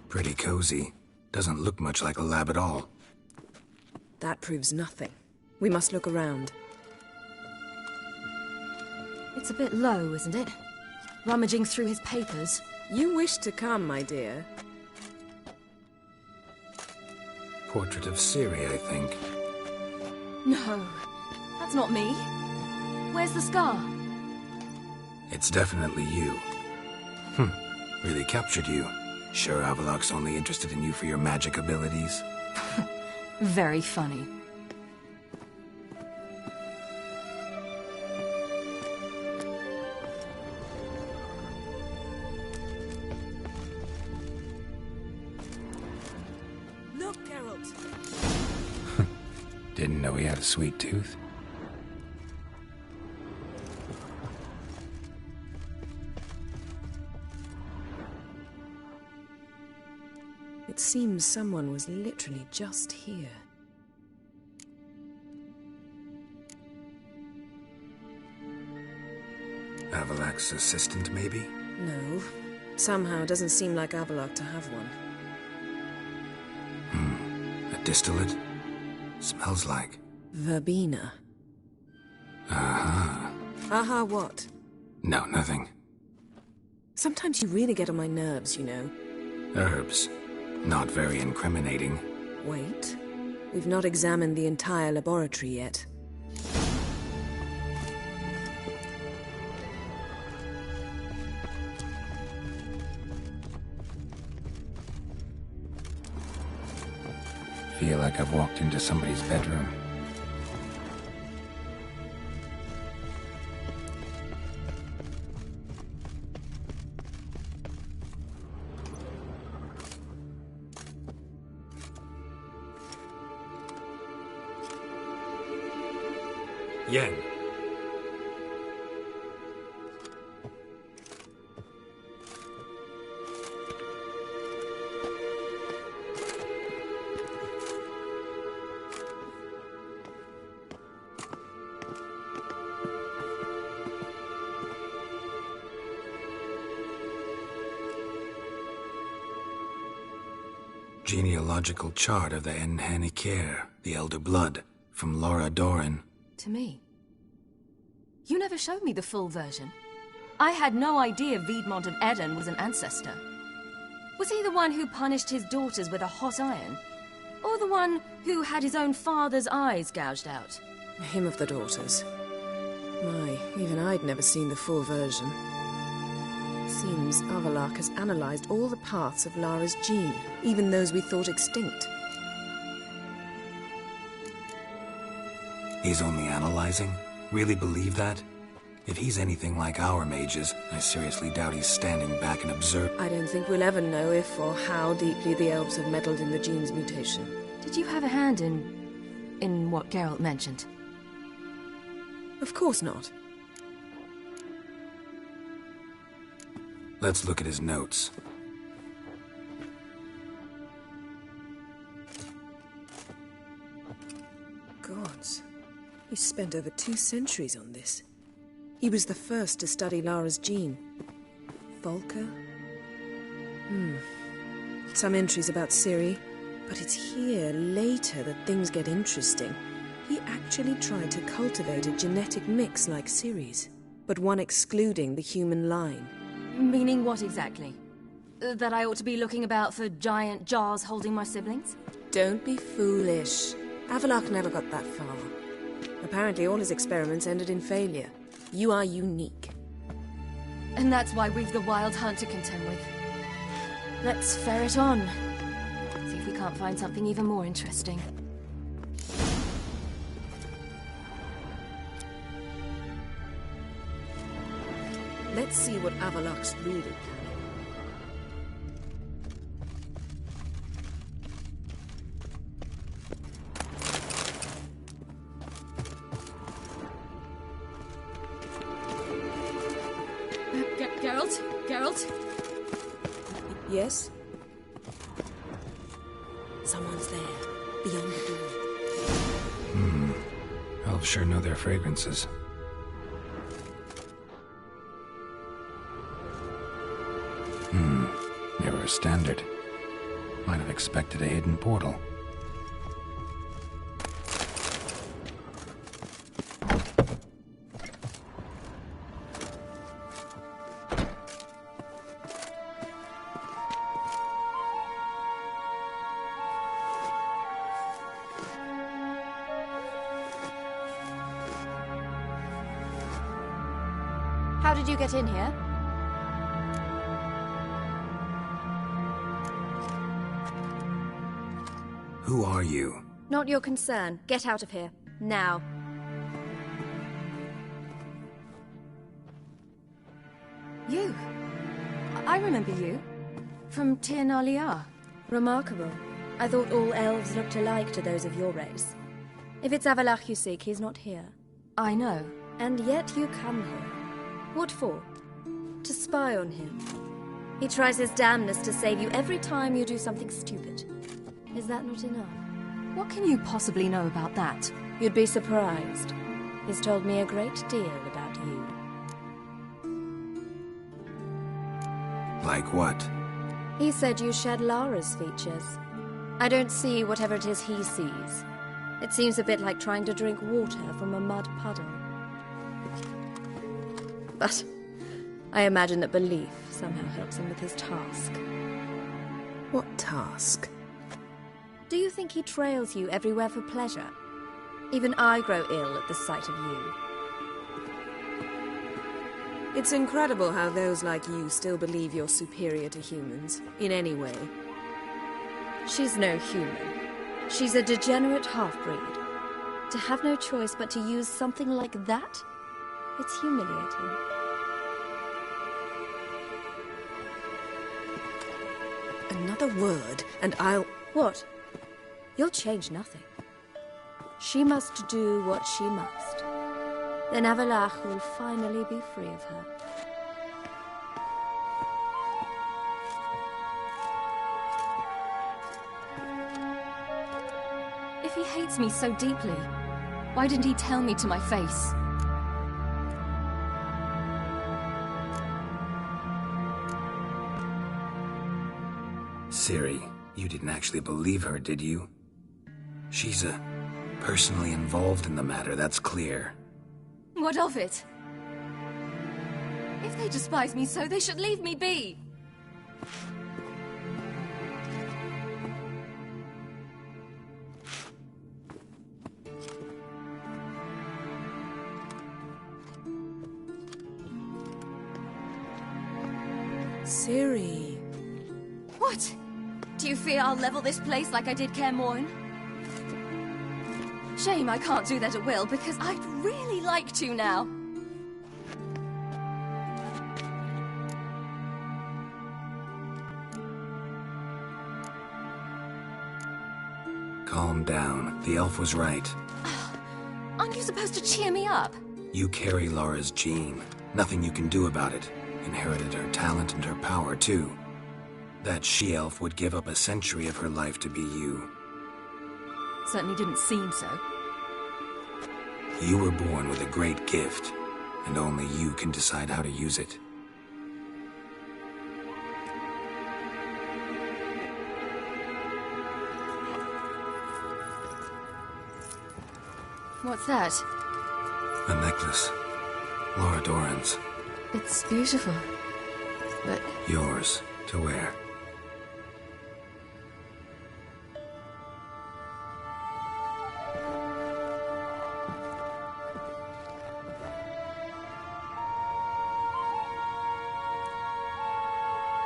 Pretty cozy. Doesn't look much like a lab at all. That proves nothing. We must look around. It's a bit low, isn't it? Rummaging through his papers. You wish to come, my dear. Portrait of Ciri, I think. No, that's not me. Where's the scar? It's definitely you. Really captured you. Sure Avalok's only interested in you for your magic abilities? Very funny. Look, Geralt. Didn't know he had a sweet tooth. It seems someone was literally just here. Avalok's assistant, maybe? No. Somehow it doesn't seem like Avalok to have one. distillate? Smells like... Verbena. Uh-huh. Aha, what? No, nothing. Sometimes you really get on my nerves, you know. Herbs. Not very incriminating. Wait. We've not examined the entire laboratory yet. Feel like I've walked into somebody's bedroom. Yen. Genealogical chart of the Enhanikir, the Elder Blood, from Laura Doran. To me. You never showed me the full version. I had no idea Viedmont of Eden was an ancestor. Was he the one who punished his daughters with a hot iron? Or the one who had his own father's eyes gouged out? Him of the daughters. My, even I'd never seen the full version. Seems Avalok has analyzed all the parts of Lara's gene, even those we thought extinct. He's only analyzing? Really believe that? If he's anything like our mages, I seriously doubt he's standing back and observe. I don't think we'll ever know if or how deeply the elves have meddled in the gene's mutation. Did you have a hand in what Geralt mentioned? Of course not. Let's look at his notes. Gods. He spent over 2 centuries on this. He was the first to study Lara's gene. Volker? Some entries about Ciri, but it's here, later, that things get interesting. He actually tried to cultivate a genetic mix like Ciri's, but one excluding the human line. Meaning what exactly? That I ought to be looking about for giant jars holding my siblings? Don't be foolish. Avalok never got that far. Apparently all his experiments ended in failure. You are unique. And that's why we've the Wild Hunt to contend with. Let's ferret on. See if we can't find something even more interesting. Let's see what Avalok's really planning. Geralt? Yes? Someone's there, beyond the door. Elves sure know their fragrances. Never a standard. Might have expected a hidden portal. How did you get in here? Who are you? Not your concern. Get out of here. Now. You. I remember you. From Tir na Liar. Remarkable. I thought all elves looked alike to those of your race. If it's Avalok you seek, he's not here. I know. And yet you come here. What for? To spy on him. He tries his damnedest to save you every time you do something stupid. Is that not enough? What can you possibly know about that? You'd be surprised. He's told me a great deal about you. Like what? He said you shared Lara's features. I don't see whatever it is he sees. It seems a bit like trying to drink water from a mud puddle. But I imagine that belief somehow helps him with his task. What task? Do you think he trails you everywhere for pleasure? Even I grow ill at the sight of you. It's incredible how those like you still believe you're superior to humans, in any way. She's no human. She's a degenerate half-breed. To have no choice but to use something like that? It's humiliating. Another word, and I'll... What? You'll change nothing. She must do what she must. Then Avalach will finally be free of her. If he hates me so deeply, why didn't he tell me to my face? Ciri, you didn't actually believe her, did you? She's personally involved in the matter, that's clear. What of it? If they despise me so, they should leave me be. Ciri. What? Do you fear I'll level this place like I did Kaer Morhen? Shame I can't do that at will, because I'd really like to now. Calm down. The elf was right. Aren't you supposed to cheer me up? You carry Laura's gene. Nothing you can do about it. Inherited her talent and her power, too. That she-elf would give up a century of her life to be you. Certainly didn't seem so. You were born with a great gift, and only you can decide how to use it. What's that? A necklace. Laura Doran's. It's beautiful, but... Yours, to wear.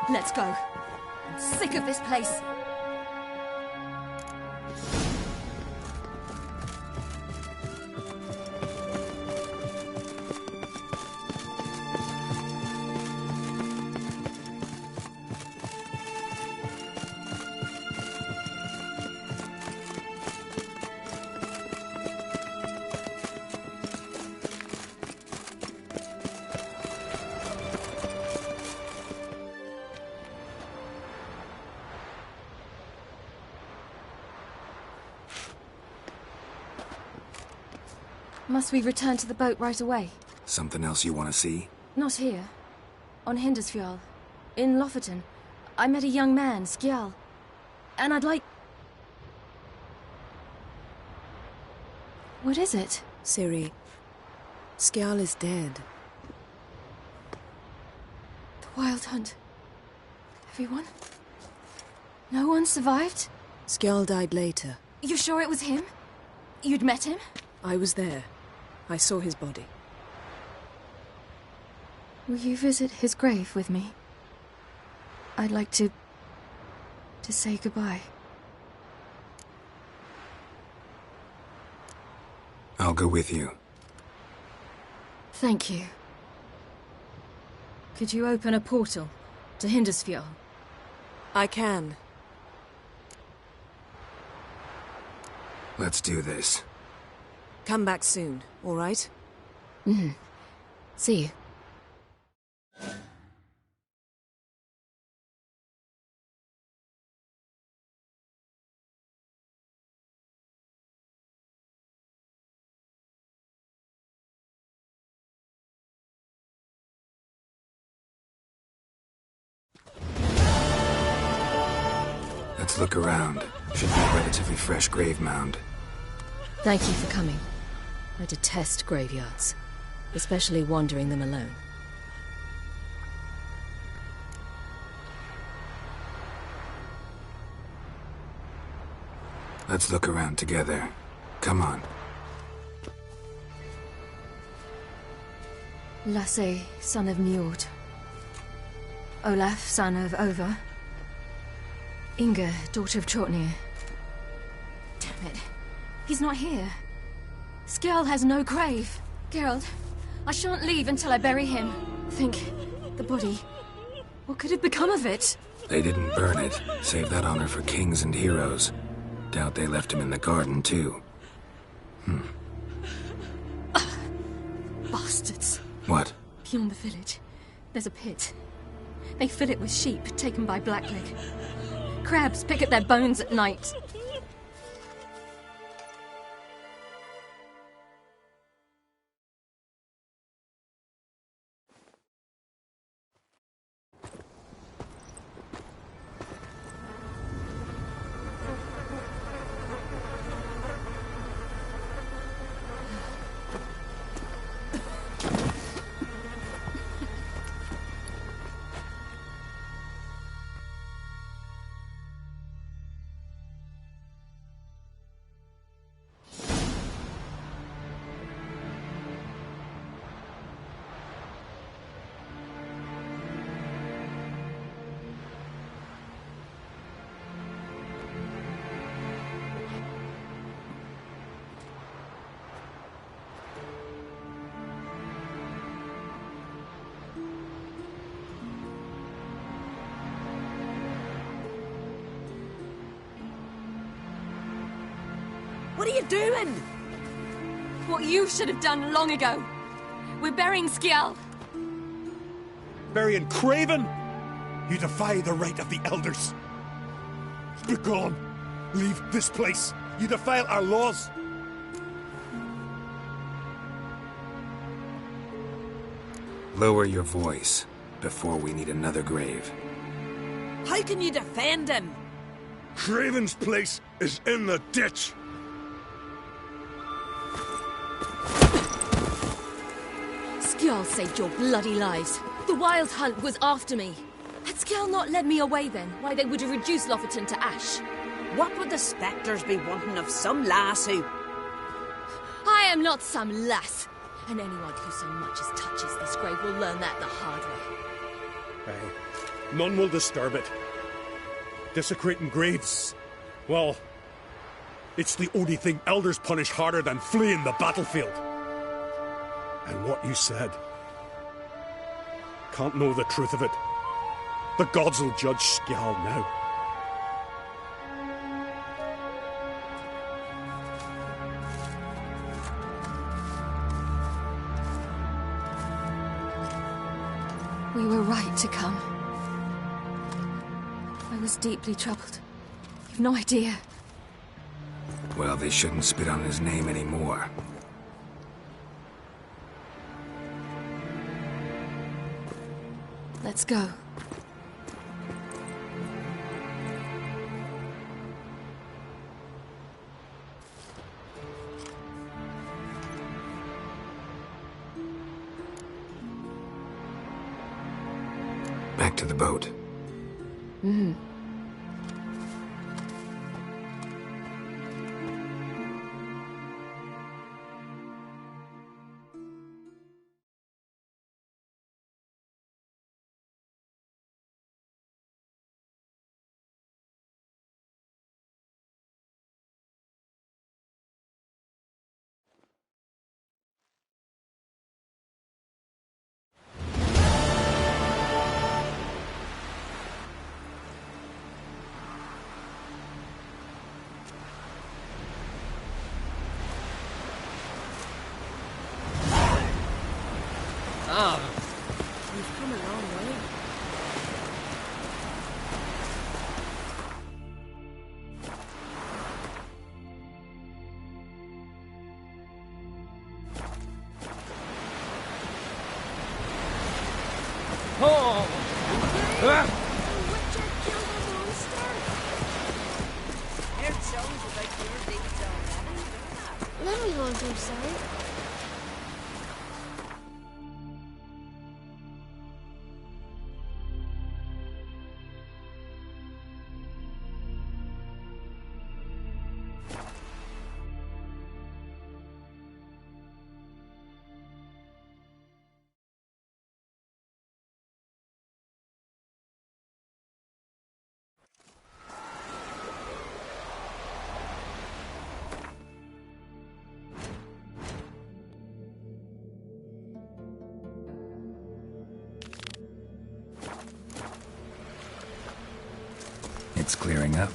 Let's go. I'm sick of this place. Must we return to the boat right away? Something else you want to see? Not here. On Hindersfjall. In Lofoten. I met a young man, Skjal. And I'd like... What is it? Ciri, Skjal is dead. The Wild Hunt. Everyone? No one survived? Skjal died later. You sure it was him? You'd met him? I was there. I saw his body. Will you visit his grave with me? I'd like to say goodbye. I'll go with you. Thank you. Could you open a portal to Hindersfjall? I can. Let's do this. Come back soon, all right? Mm-hmm. See you. Let's look around. Should be a relatively fresh grave mound. Thank you for coming. I detest graveyards, especially wandering them alone. Let's look around together. Come on. Lasse, son of Njord. Olaf, son of Over. Inga, daughter of Trotnir. Damn it. He's not here. Skjall has no grave. Geralt, I shan't leave until I bury him. Think, the body. What could have become of it? They didn't burn it. Save that honor for kings and heroes. Doubt they left him in the garden, too. Bastards. What? Beyond the village, there's a pit. They fill it with sheep taken by Blackleg. Crabs pick at their bones at night. What are you doing? What you should have done long ago. We're burying Skjall. Burying Craven? You defy the right of the elders. Begone! Leave this place! You defile our laws! Lower your voice before we need another grave. How can you defend him? Craven's place is in the ditch! Skjall saved your bloody lives. The Wild Hunt was after me. Had Skjall not led me away then, why they would have reduced Lofoten to ash. What would the spectres be wanting of some lass who... I am not some lass. And anyone who so much as touches this grave will learn that the hard way. Aye. None will disturb it. Desecrating graves, well, it's the only thing elders punish harder than fleeing the battlefield. And what you said. Can't know the truth of it. The gods will judge Skjall now. We were right to come. I was deeply troubled. You've no idea. Well, they shouldn't spit on his name anymore. Let's go. Back to the boat. Mm-hmm. We've come a long way. Oh! Witcher killed a monster. we all do so. It's clearing up.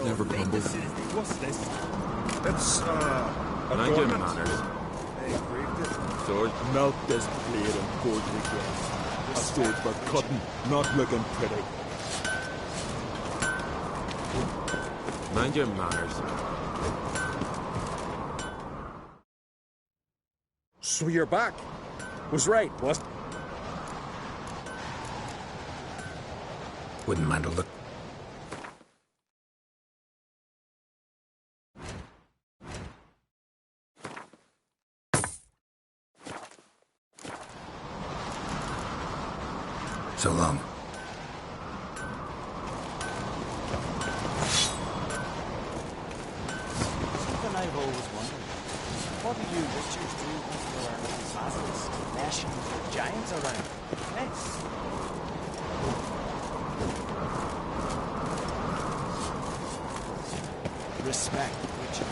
Never crumbled. What's this? It's, Mind your manners. They engraved it. Sword. Melt this blade and gold again. A sword for cutting, not looking pretty. Mind your manners. So you're back. Was right, was? Wouldn't mind a look. So long. Something I've always wondered. What do you witchers do once there are little basilisk lashing with giants around? Yes. Respect, witcher.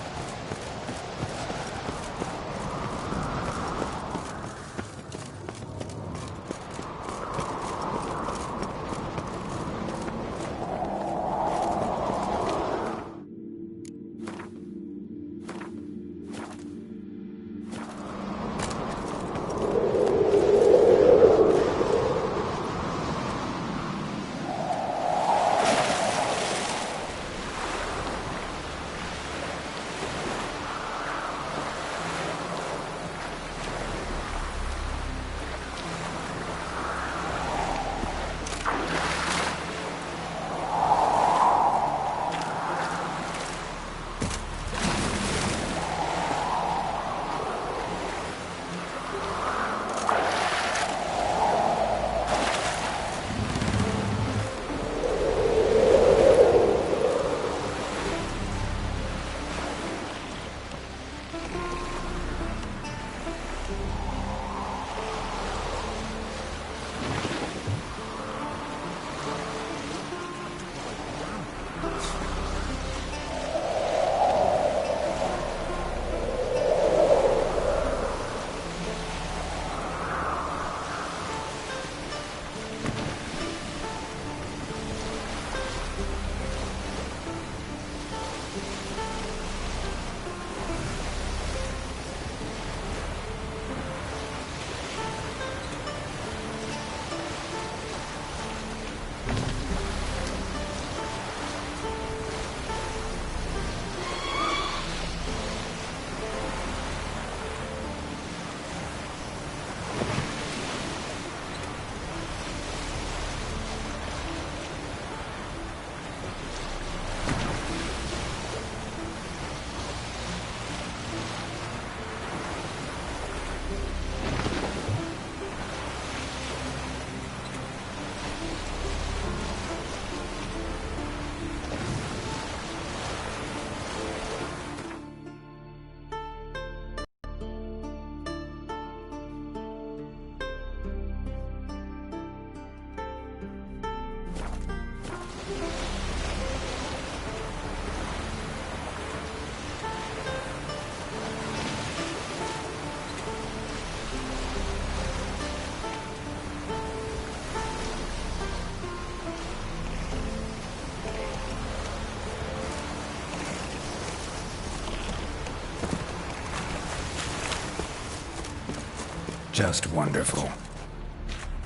Just wonderful.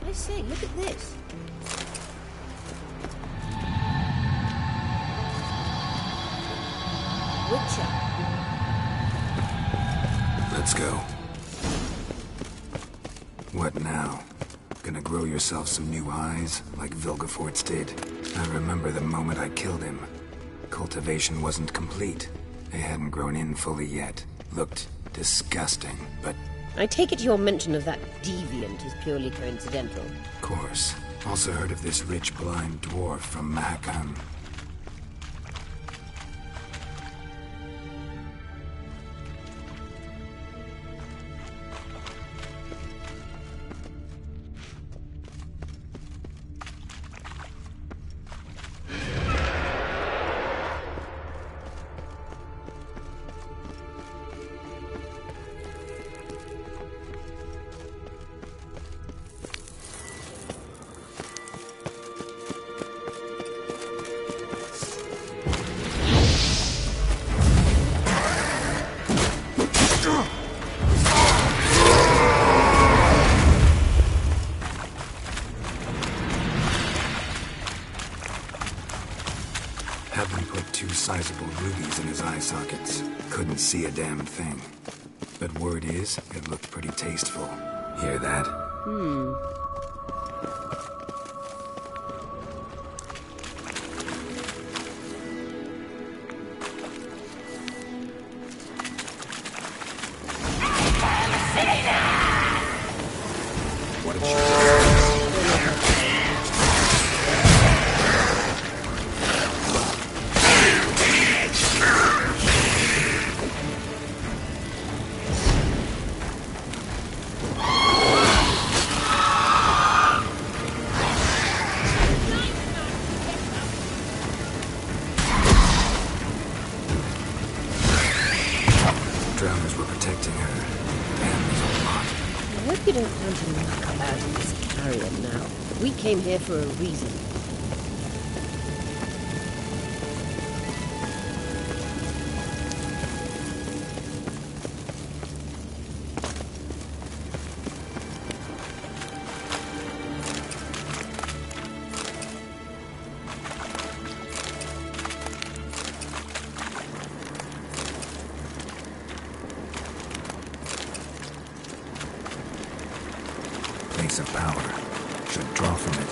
I say, look at this. Witcher. Let's go. What now? Gonna grow yourself some new eyes, like Vilgefortz did? I remember the moment I killed him. Cultivation wasn't complete. They hadn't grown in fully yet. Looked disgusting, but... I take it your mention of that deviant is purely coincidental. Of course. Also heard of this rich blind dwarf from Mahakam. Sizable rubies in his eye sockets. Couldn't see a damn thing. But word is, it looked pretty tasteful. Hear that? What did you do? Drowners were protecting her. Damn, there's a lot. I hope you don't plan to knock about in this carrion now. We came here for a reason. Place of power. Should draw from it.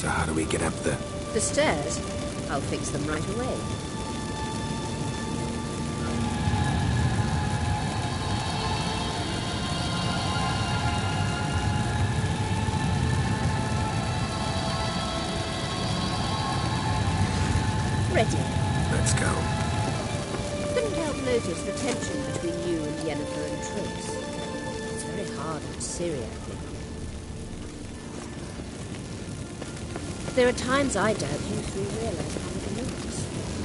So how do we get up the... The stairs? I'll fix them right away. Ready. Let's go. Couldn't help notice the tension between you and Yennefer and Trace. It's very hard on Ciri, I think. There are times I doubt you three realize how it looks.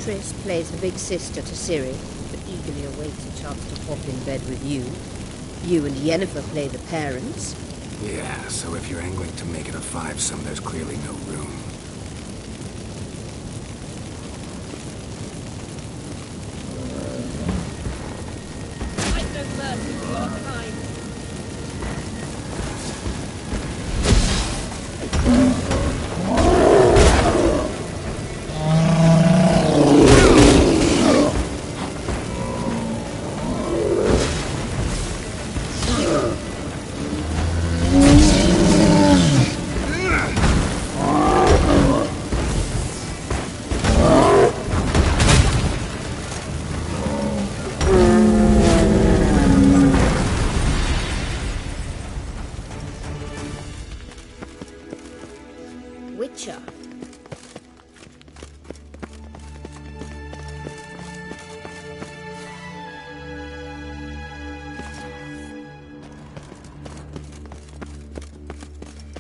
Triss plays the big sister to Ciri, but eagerly awaits a chance to hop in bed with you. You and Yennefer play the parents. Yeah, so if you're angling to make it a five-some, there's clearly no room. Witcher.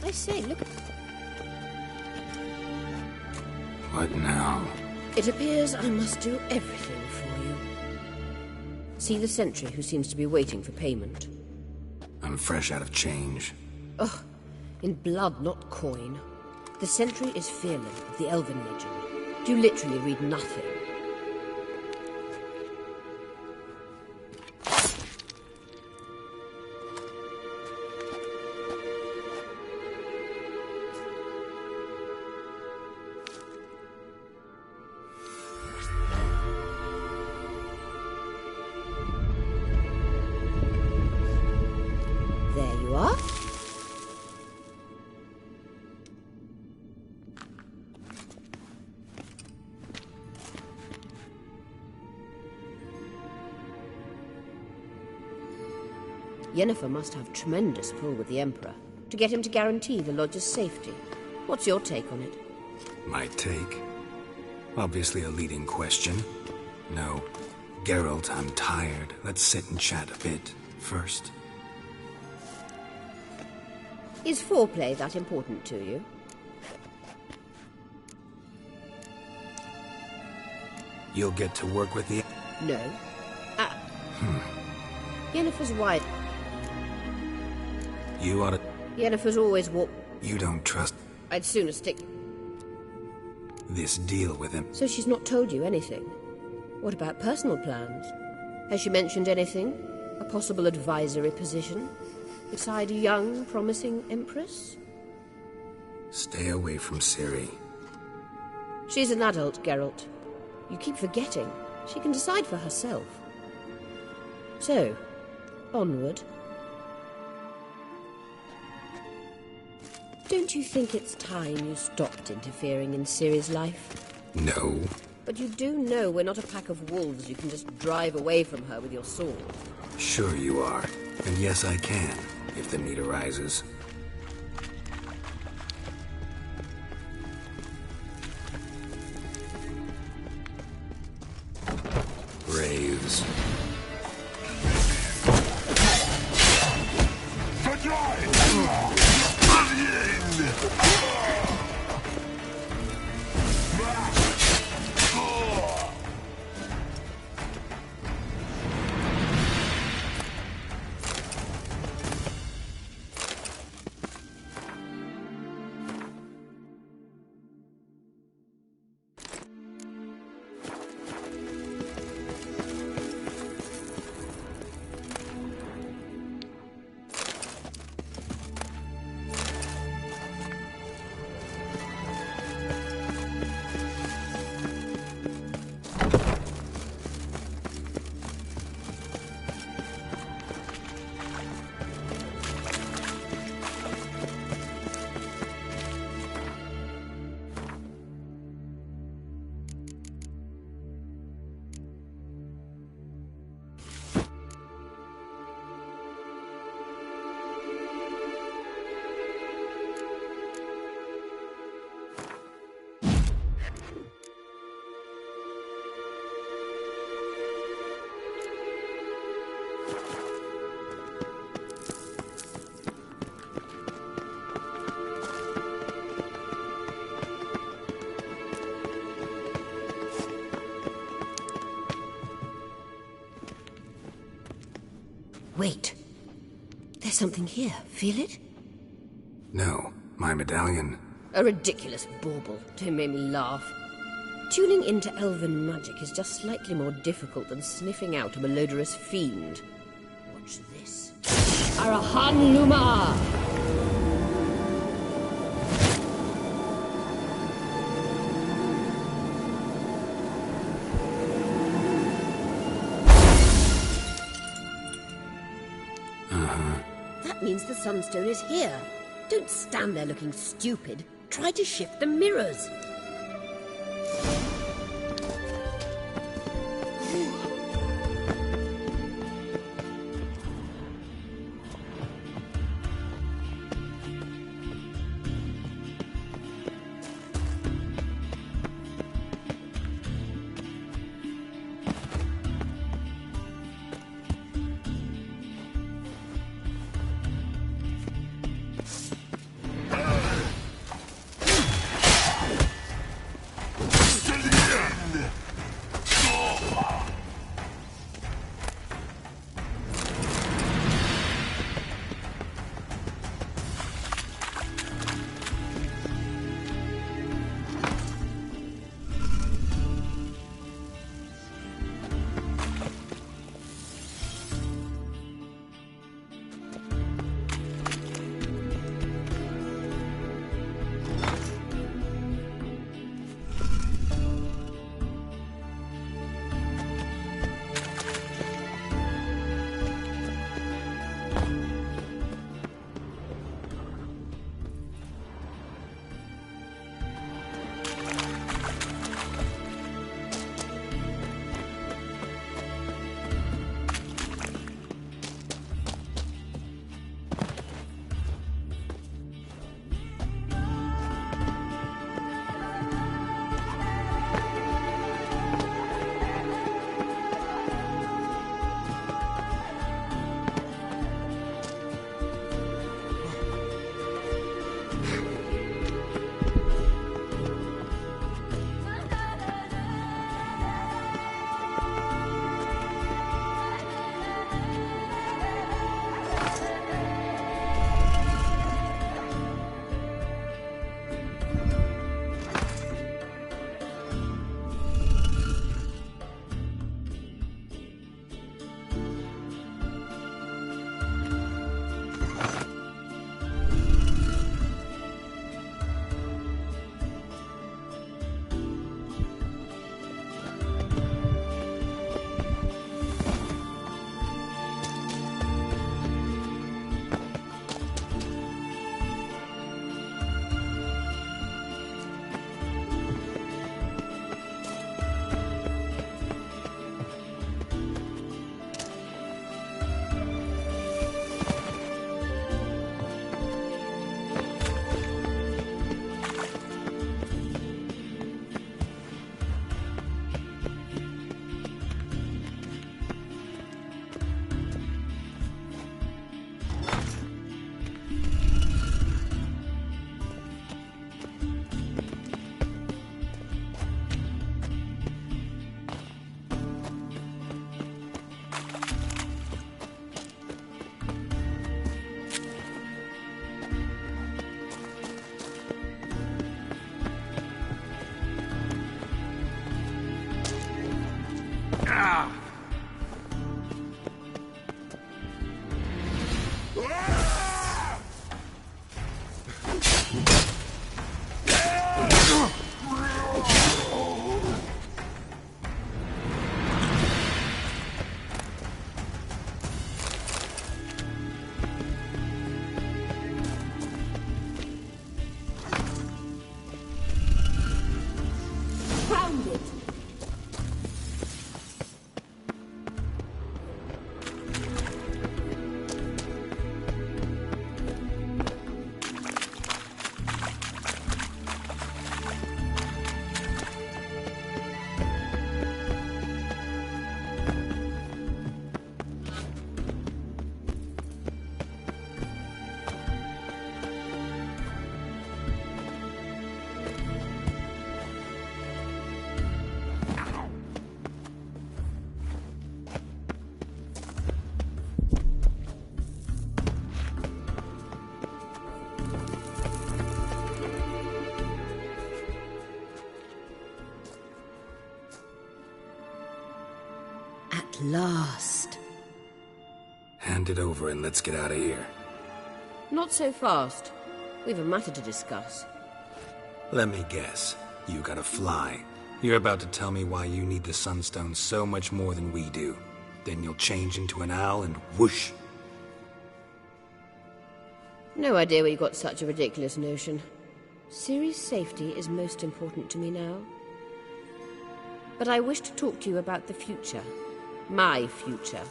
I say, look. What now? It appears I must do everything for you. See the sentry who seems to be waiting for payment. I'm fresh out of change. Ugh, in blood, not coin. The sentry is Fearlin of the Elven legend. You literally read nothing. There you are. Yennefer must have tremendous pull with the Emperor to get him to guarantee the lodge's safety. What's your take on it? My take? Obviously a leading question. No. Geralt, I'm tired. Let's sit and chat a bit first. Is foreplay that important to you? You'll get to work with the... No. Yennefer's wide. You ought to... Yennefer's always walk. You don't trust I'd sooner stick. this deal with him. So she's not told you anything? What about personal plans? Has she mentioned anything? A possible advisory position? Beside a young, promising empress? Stay away from Ciri. She's an adult, Geralt. You keep forgetting. She can decide for herself. So, onward. Don't you think it's time you stopped interfering in Ciri's life? No. But you do know we're not a pack of wolves you can just drive away from her with your sword. Sure you are. And yes, I can, if the need arises. Braves. Wait. There's something here. Feel it? No, my medallion. A ridiculous bauble. Don't make me laugh. Tuning into elven magic is just slightly more difficult than sniffing out a malodorous fiend. Watch this. Arahan Luma! That means the Sunstone is here. Don't stand there looking stupid. Try to shift the mirrors. last. Hand it over and let's get out of here. Not so fast. We've a matter to discuss. Let me guess. You gotta fly. You're about to tell me why you need the Sunstone so much more than we do. Then you'll change into an owl and whoosh. No idea where you got such a ridiculous notion. Ciri's safety is most important to me now. But I wish to talk to you about the future. My future.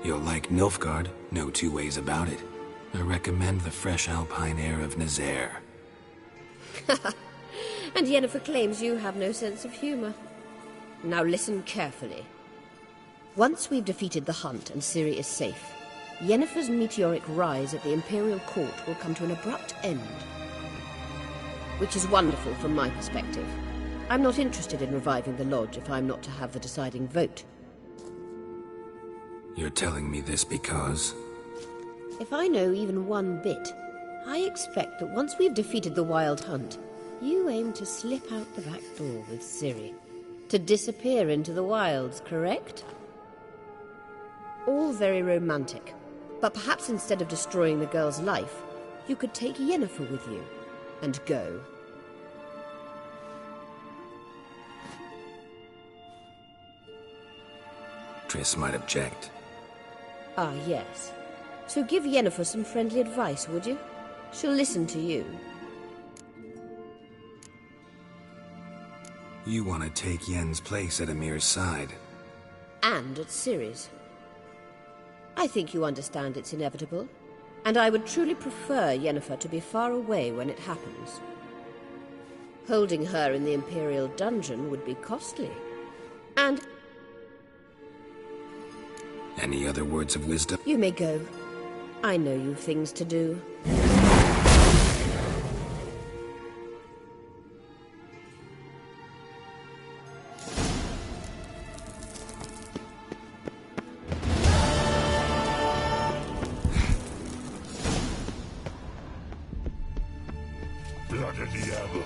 You'll like Nilfgaard, no two ways about it. I recommend the fresh alpine air of Nazaire. And Yennefer claims you have no sense of humor. Now listen carefully. Once we've defeated the Hunt and Ciri is safe, Yennefer's meteoric rise at the Imperial Court will come to an abrupt end. Which is wonderful from my perspective. I'm not interested in reviving the Lodge if I'm not to have the deciding vote. You're telling me this because... If I know even one bit, I expect that once we've defeated the Wild Hunt, you aim to slip out the back door with Ciri. To disappear into the wilds, correct? All very romantic. But perhaps instead of destroying the girl's life, you could take Yennefer with you and go. Triss might object. Ah, yes. So give Yennefer some friendly advice, would you? She'll listen to you. You want to take Yen's place at Emir's side. And at Ciri's. I think you understand it's inevitable, and I would truly prefer Yennefer to be far away when it happens. Holding her in the Imperial dungeon would be costly. And... Any other words of wisdom? You may go. I know you've things to do. Bloody diable.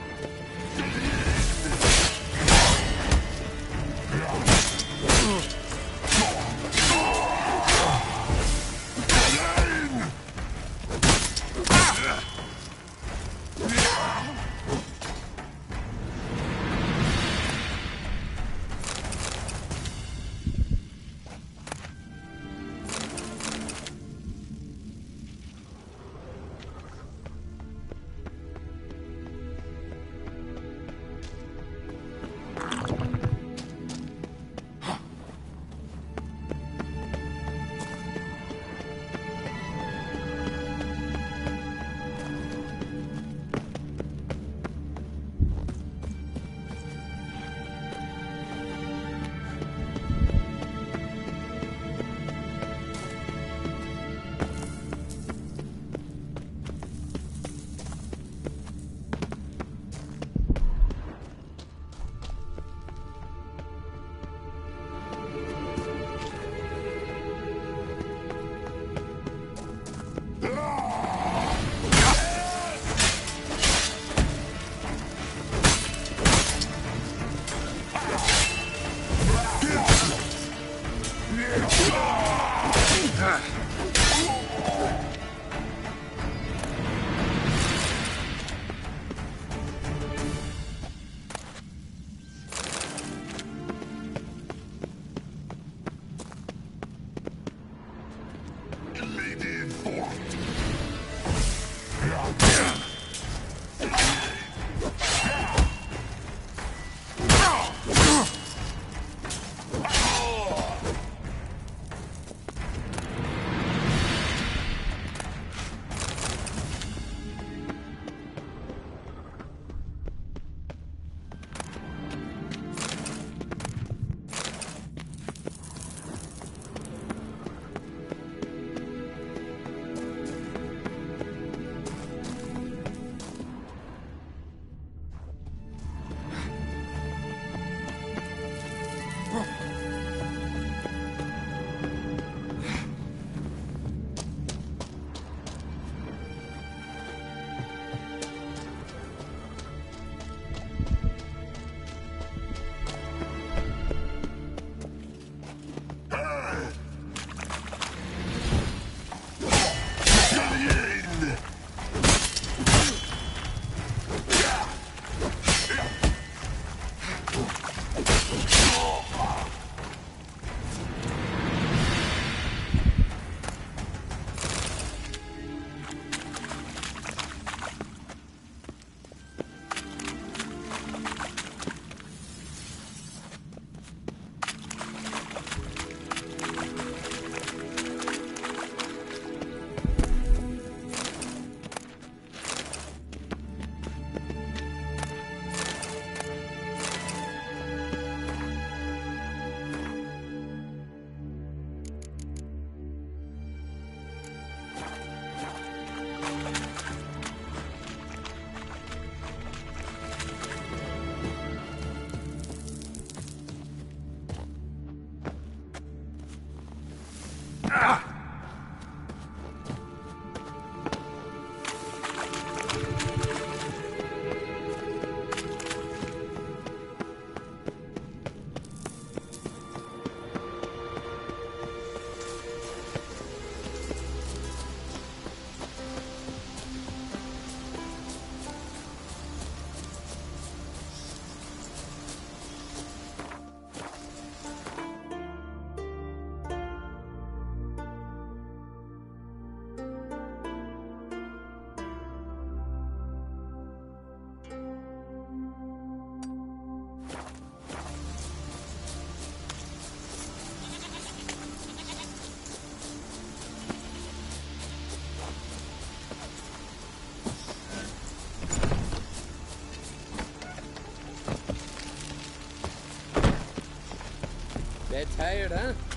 Bit tired, huh?